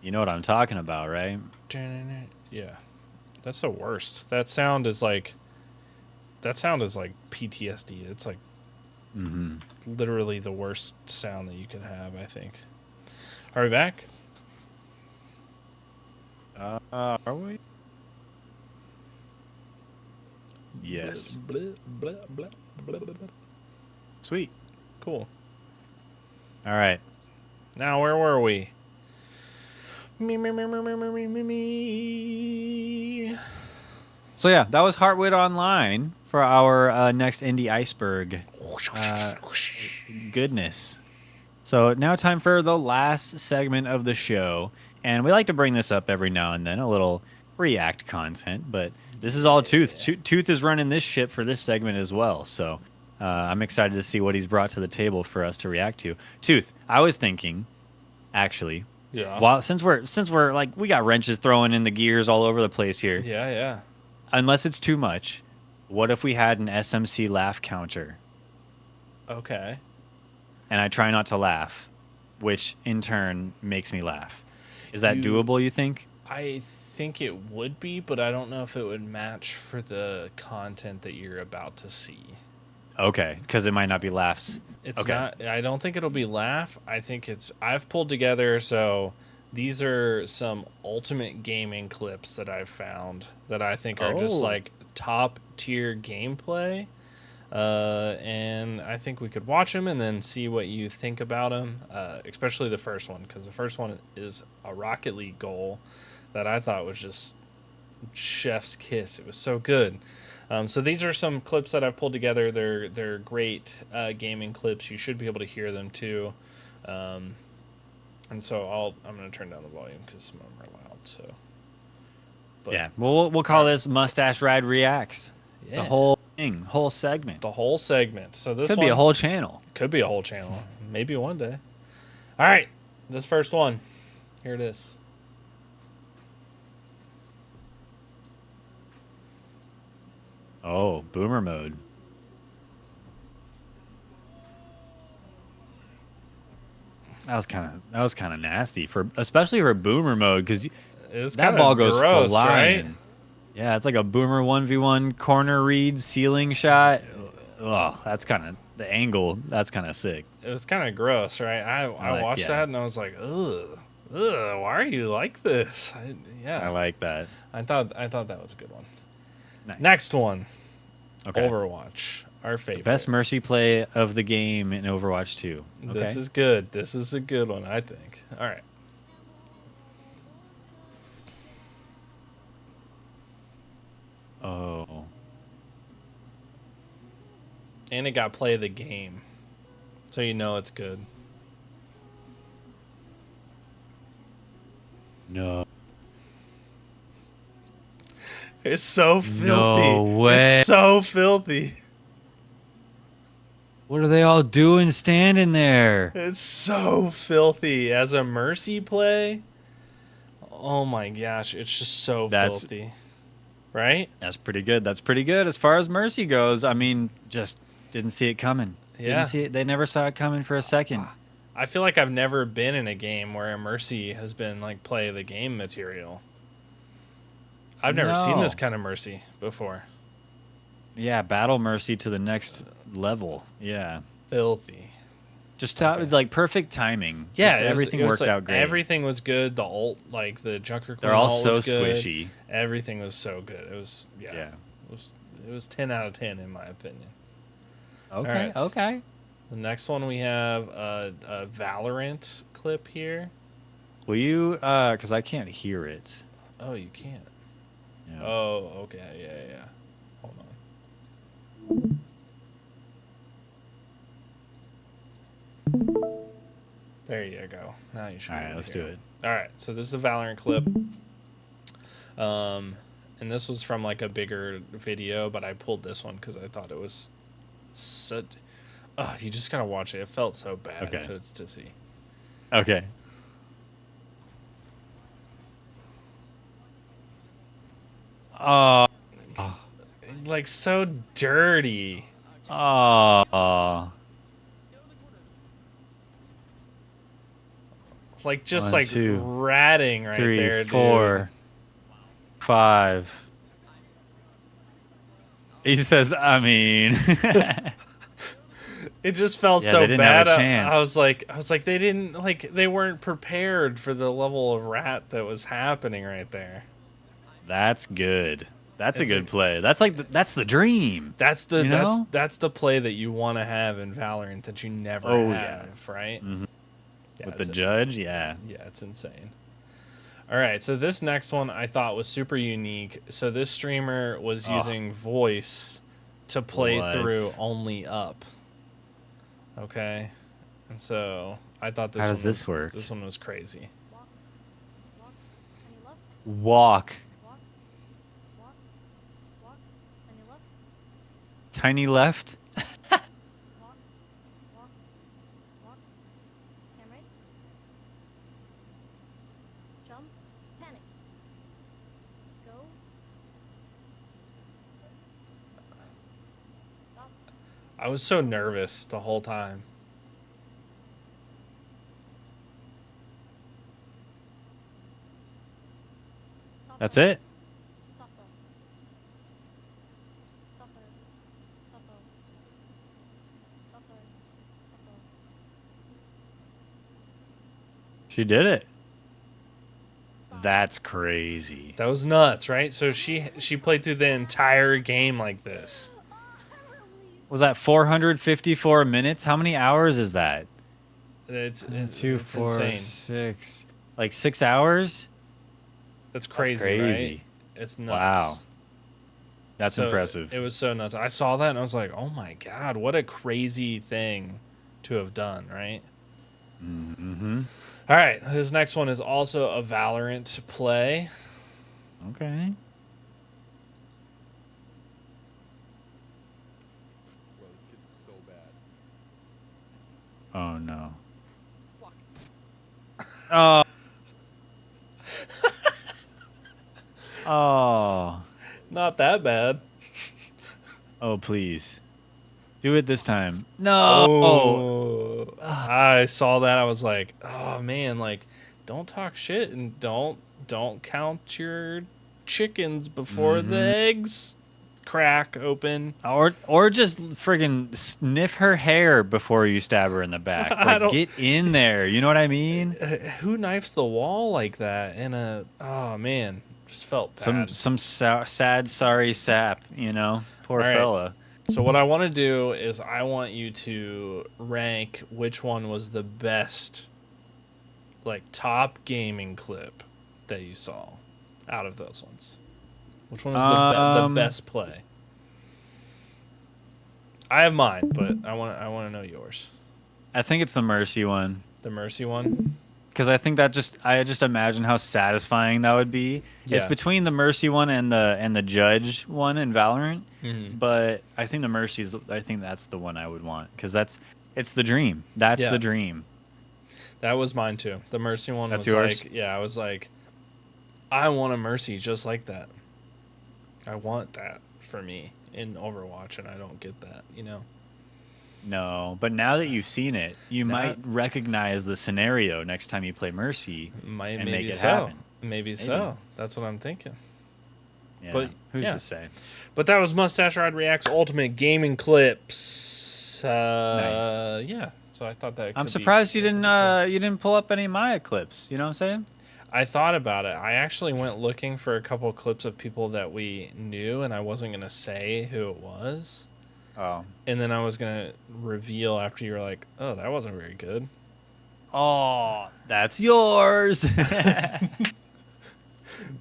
Speaker 1: You know what I'm talking about, right?
Speaker 2: Yeah, that's the worst. That sound is like PTSD. It's like literally the worst sound that you could have, I think. Are we back?
Speaker 1: Are we? Yes.
Speaker 2: Blah, blah, blah, blah, blah, blah.
Speaker 1: Sweet.
Speaker 2: Cool.
Speaker 1: All right.
Speaker 2: Now, where were we? Me.
Speaker 1: So yeah, that was Heartwood Online for our next Indie Iceberg. Goodness. So now time for the last segment of the show. And we like to bring this up every now and then, a little React content. But this is all Tooth. Tooth is running this ship for this segment as well. So I'm excited to see what he's brought to the table for us to react to. Tooth, I was thinking, actually,
Speaker 2: yeah.
Speaker 1: Since we're like, we got wrenches throwing in the gears all over the place here.
Speaker 2: Yeah, yeah.
Speaker 1: Unless it's too much, what if we had an SMC laugh counter?
Speaker 2: Okay.
Speaker 1: And I try not to laugh, which in turn makes me laugh. Is that doable, you think?
Speaker 2: I think it would be, but I don't know if it would match for the content that you're about to see.
Speaker 1: Okay, because it might not be laughs.
Speaker 2: It's not. I don't think it'll be laugh. I think I've pulled together, so these are some ultimate gaming clips that I've found that I think are just like top tier gameplay. And I think we could watch them and then see what you think about them, especially the first one, because the first one is a Rocket League goal that I thought was just chef's kiss. It was so good. So these are some clips that I've pulled together. They're great gaming clips. You should be able to hear them too. And so I'm gonna turn down the volume because some of them are loud. So,
Speaker 1: but, yeah, we'll call this Mustache Ride Reacts.
Speaker 2: Yeah.
Speaker 1: The whole thing, whole segment.
Speaker 2: The whole segment. So this
Speaker 1: could be a whole channel.
Speaker 2: Could be a whole channel. Maybe one day. All right, this first one. Here it is.
Speaker 1: Oh, boomer mode. That was kind of nasty especially for boomer mode, because that ball goes
Speaker 2: gross,
Speaker 1: flying.
Speaker 2: Right?
Speaker 1: Yeah, it's like a boomer 1v1 corner read ceiling shot. Oh, that's kind of the angle. That's kind of sick.
Speaker 2: It was kind of gross, right? I watched that and I was like, ugh, why are you like this?
Speaker 1: I like that.
Speaker 2: I thought that was a good one.
Speaker 1: Nice.
Speaker 2: Next one.
Speaker 1: Okay.
Speaker 2: Overwatch, our favorite.
Speaker 1: The best Mercy play of the game in Overwatch 2. Okay.
Speaker 2: This is good. This is a good one, I think. All right.
Speaker 1: Oh.
Speaker 2: And it got play of the game. So you know it's good.
Speaker 1: No.
Speaker 2: It's so filthy.
Speaker 1: No way.
Speaker 2: It's so filthy.
Speaker 1: What are they all doing standing there?
Speaker 2: It's so filthy. As a Mercy play, oh my gosh, it's just so filthy. Right?
Speaker 1: That's pretty good. That's pretty good as far as Mercy goes. I mean, just didn't see it coming.
Speaker 2: Yeah.
Speaker 1: Didn't see it. They never saw it coming for a second.
Speaker 2: I feel like I've never been in a game where a Mercy has been like play of the game material. I've never seen this kind of Mercy before.
Speaker 1: Yeah, battle Mercy to the next level. Yeah.
Speaker 2: Filthy.
Speaker 1: Just like perfect timing.
Speaker 2: Yeah,
Speaker 1: everything worked
Speaker 2: like,
Speaker 1: out great.
Speaker 2: Everything was good. The ult, like the Junker Queen,
Speaker 1: they're all so
Speaker 2: was good.
Speaker 1: squishy.
Speaker 2: Everything was so good. It was It was 10 out of 10 in my opinion.
Speaker 1: Okay.
Speaker 2: Right.
Speaker 1: Okay.
Speaker 2: The next one we have a Valorant clip here.
Speaker 1: Will you? Because I can't hear it.
Speaker 2: Oh, you can't.
Speaker 1: Yeah.
Speaker 2: Oh, okay. Yeah. Hold on. There you go. Now you should.
Speaker 1: All right, let's do it.
Speaker 2: All right, so this is a Valorant clip. And this was from like a bigger video, but I pulled this one because I thought it was such. Oh, you just gotta watch it. It felt so bad to see.
Speaker 1: Okay.
Speaker 2: Like so dirty.
Speaker 1: Oh.
Speaker 2: Like just
Speaker 1: 1,
Speaker 2: like
Speaker 1: 2,
Speaker 2: ratting right
Speaker 1: 3,
Speaker 2: there,
Speaker 1: 4,
Speaker 2: dude.
Speaker 1: 5. He says, I mean.
Speaker 2: It just felt
Speaker 1: Yeah,
Speaker 2: so
Speaker 1: they didn't
Speaker 2: bad.
Speaker 1: have a chance.
Speaker 2: I was like they weren't prepared for the level of rat that was happening right there.
Speaker 1: That's good. That's a good play. That's like that's the dream.
Speaker 2: That's the play that you want to have in Valorant that you never have, right?
Speaker 1: Mm-hmm.
Speaker 2: Yeah,
Speaker 1: with the judge, yeah,
Speaker 2: it's insane. All right, so this next one I thought was super unique. So this streamer was using voice to play through only up. Okay, and so I thought this.
Speaker 1: How does this work?
Speaker 2: This one was crazy.
Speaker 1: Walk. Tiny left.
Speaker 2: I was so nervous the whole time.
Speaker 1: That's it. She did it. That's crazy.
Speaker 2: That was nuts, right? So she played through the entire game like this.
Speaker 1: Was that 454 minutes? How many hours is that?
Speaker 2: It's
Speaker 1: Two,
Speaker 2: it's
Speaker 1: four,
Speaker 2: insane.
Speaker 1: 6, like 6 hours.
Speaker 2: That's crazy,
Speaker 1: That's crazy.
Speaker 2: right? It's nuts.
Speaker 1: Wow. That's impressive.
Speaker 2: It was so nuts. I saw that and I was like, "Oh my god, what a crazy thing to have done!" Right?
Speaker 1: Mm-hmm.
Speaker 2: All right, this next one is also a Valorant play.
Speaker 1: Okay.
Speaker 3: Bro, this kid's so bad.
Speaker 1: Oh no. Oh. Oh.
Speaker 2: Not that bad.
Speaker 1: Oh, please. Do it this time. No.
Speaker 2: Oh. I saw that. I was like, "Oh man, like don't talk shit and don't count your chickens before the eggs crack open."
Speaker 1: Or just friggin' sniff her hair before you stab her in the back. Like, get in there. You know what I mean?
Speaker 2: Who knifes the wall like that in a? Oh man, just felt bad.
Speaker 1: Some sad, sorry sap. You know, poor
Speaker 2: All right.
Speaker 1: fella.
Speaker 2: So what I want to do is I want you to rank which one was the best, like top gaming clip that you saw out of those ones. Which one was the best play? I have mine, but I want to know yours.
Speaker 1: I think it's the Mercy one.
Speaker 2: The Mercy one.
Speaker 1: Because I think that I just imagine how satisfying that would be.
Speaker 2: Yeah.
Speaker 1: It's between the Mercy one and the Judge one in Valorant,
Speaker 2: Mm-hmm.
Speaker 1: but I think the Mercy I think that's the one I would want because it's the dream. That's
Speaker 2: Yeah.
Speaker 1: the dream.
Speaker 2: That was mine too. The Mercy one
Speaker 1: That's
Speaker 2: was
Speaker 1: yours?
Speaker 2: like, yeah, I was like, I want a Mercy just like that. I want that for me in Overwatch, and I don't get that, you know.
Speaker 1: No, but now that you've seen it, you
Speaker 2: Now-
Speaker 1: might recognize the scenario next time you play Mercy and
Speaker 2: Maybe
Speaker 1: make it
Speaker 2: so.
Speaker 1: happen.
Speaker 2: Maybe so. That's what I'm thinking.
Speaker 1: Yeah.
Speaker 2: But,
Speaker 1: who's
Speaker 2: yeah.
Speaker 1: to say?
Speaker 2: But that was Mustache Ride Reacts Ultimate Gaming Clips.
Speaker 1: Nice.
Speaker 2: Yeah. So I thought that.
Speaker 1: I'm
Speaker 2: could
Speaker 1: surprised
Speaker 2: be
Speaker 1: you didn't
Speaker 2: cool.
Speaker 1: you didn't pull up any Maya clips. You know what I'm saying?
Speaker 2: I thought about it. I actually went looking for a couple of clips of people that we knew, and I wasn't gonna say who it was.
Speaker 1: Oh.
Speaker 2: And then I was gonna reveal after you were like, "Oh, that wasn't very good."
Speaker 1: Oh, that's yours.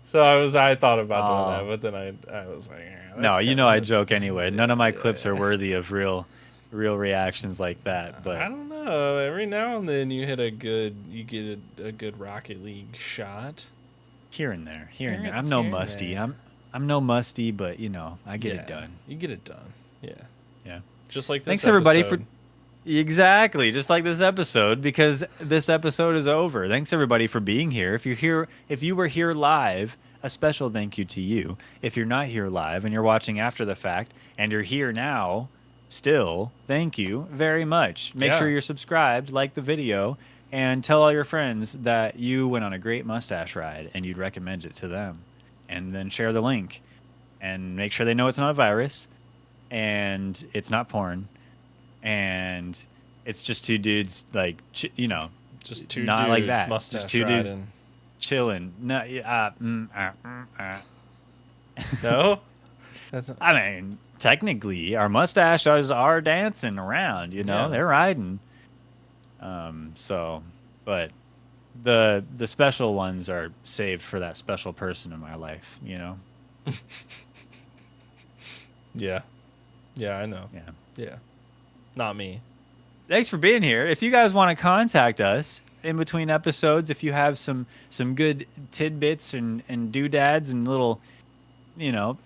Speaker 2: So I thought about doing
Speaker 1: Oh.
Speaker 2: that, but then I was like,
Speaker 1: No, you know I joke anyway. None of my clips are worthy of real reactions like that.
Speaker 2: I
Speaker 1: But
Speaker 2: don't know. Every now and then you get a good Rocket League shot.
Speaker 1: here and there, here and
Speaker 2: Here-
Speaker 1: there. I'm no
Speaker 2: here and
Speaker 1: musty.
Speaker 2: there.
Speaker 1: I'm no musty, but you know I get
Speaker 2: Yeah,
Speaker 1: it done.
Speaker 2: You get it done. Yeah.
Speaker 1: Yeah.
Speaker 2: Just like this
Speaker 1: Thanks everybody for
Speaker 2: episode.
Speaker 1: exactly just like this episode because this episode is over. Thanks everybody for being here. If you were here live, a special thank you to you. If you're not here live and you're watching after the fact and you're here now, still, thank you very much. Make
Speaker 2: Yeah.
Speaker 1: sure you're subscribed, like the video, and tell all your friends that you went on a great mustache ride and you'd recommend it to them. And then share the link and make sure they know it's not a virus and it's not porn and it's just two dudes like
Speaker 2: Just two
Speaker 1: not
Speaker 2: dudes,
Speaker 1: like that.
Speaker 2: mustache
Speaker 1: Just two dudes
Speaker 2: riding.
Speaker 1: chilling. No,
Speaker 2: No? That's
Speaker 1: I mean, technically, our mustaches are dancing around. You know,
Speaker 2: Yeah.
Speaker 1: they're riding. So, but the special ones are saved for that special person in my life. You know.
Speaker 2: yeah. Yeah, I know.
Speaker 1: Yeah.
Speaker 2: Yeah. Not me.
Speaker 1: Thanks for being here. If you guys want to contact us in between episodes, if you have some good tidbits and doodads and little,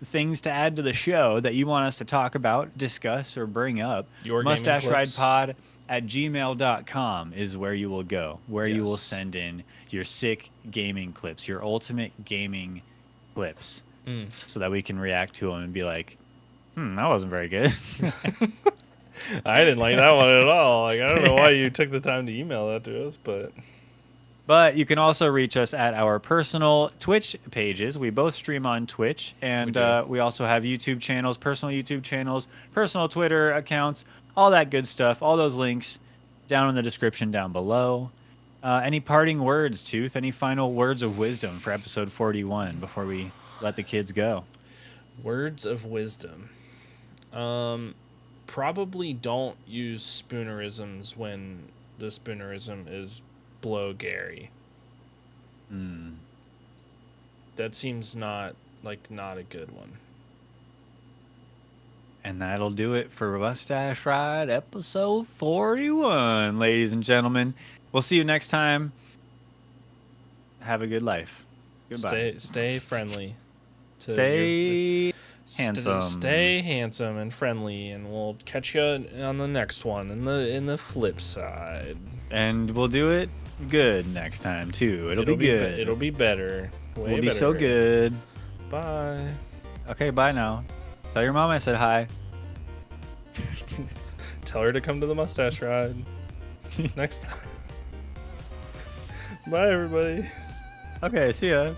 Speaker 1: things to add to the show that you want us to talk about, discuss, or bring up,
Speaker 2: Your gaming
Speaker 1: Mustache Ride
Speaker 2: clips.
Speaker 1: Pod at gmail.com is where you will go, where you will
Speaker 2: Yes.
Speaker 1: send in your sick gaming clips, your ultimate gaming clips,
Speaker 2: Mm.
Speaker 1: so that we can react to them and be like, that wasn't very good.
Speaker 2: I didn't like that one at all. Like, I don't know why you took the time to email that to us, but
Speaker 1: But you can also reach us at our personal Twitch pages. We both stream on Twitch, and
Speaker 2: We do.
Speaker 1: we also have YouTube channels, personal YouTube channels, personal Twitter accounts, all that good stuff. All those links down in the description down below. Any parting words, Tooth? Any final words of wisdom for episode 41 before we let the kids go?
Speaker 2: words of wisdom. probably don't use spoonerisms when the spoonerism is blow Gary. That seems not a good one.
Speaker 1: And that'll do it for Mustache Ride episode 41, ladies and gentlemen. We'll see you next time. Have a good life. Goodbye.
Speaker 2: Stay friendly.
Speaker 1: Stay handsome.
Speaker 2: Stay handsome and friendly, and we'll catch you on the next one in the flip side.
Speaker 1: And we'll do it good next time too. It'll be good.
Speaker 2: It'll be better.
Speaker 1: We'll be so good.
Speaker 2: Bye.
Speaker 1: Okay, bye now. Tell your mom I said hi.
Speaker 2: Tell her to come to the Mustache Ride next time. Bye, everybody.
Speaker 1: Okay, see ya.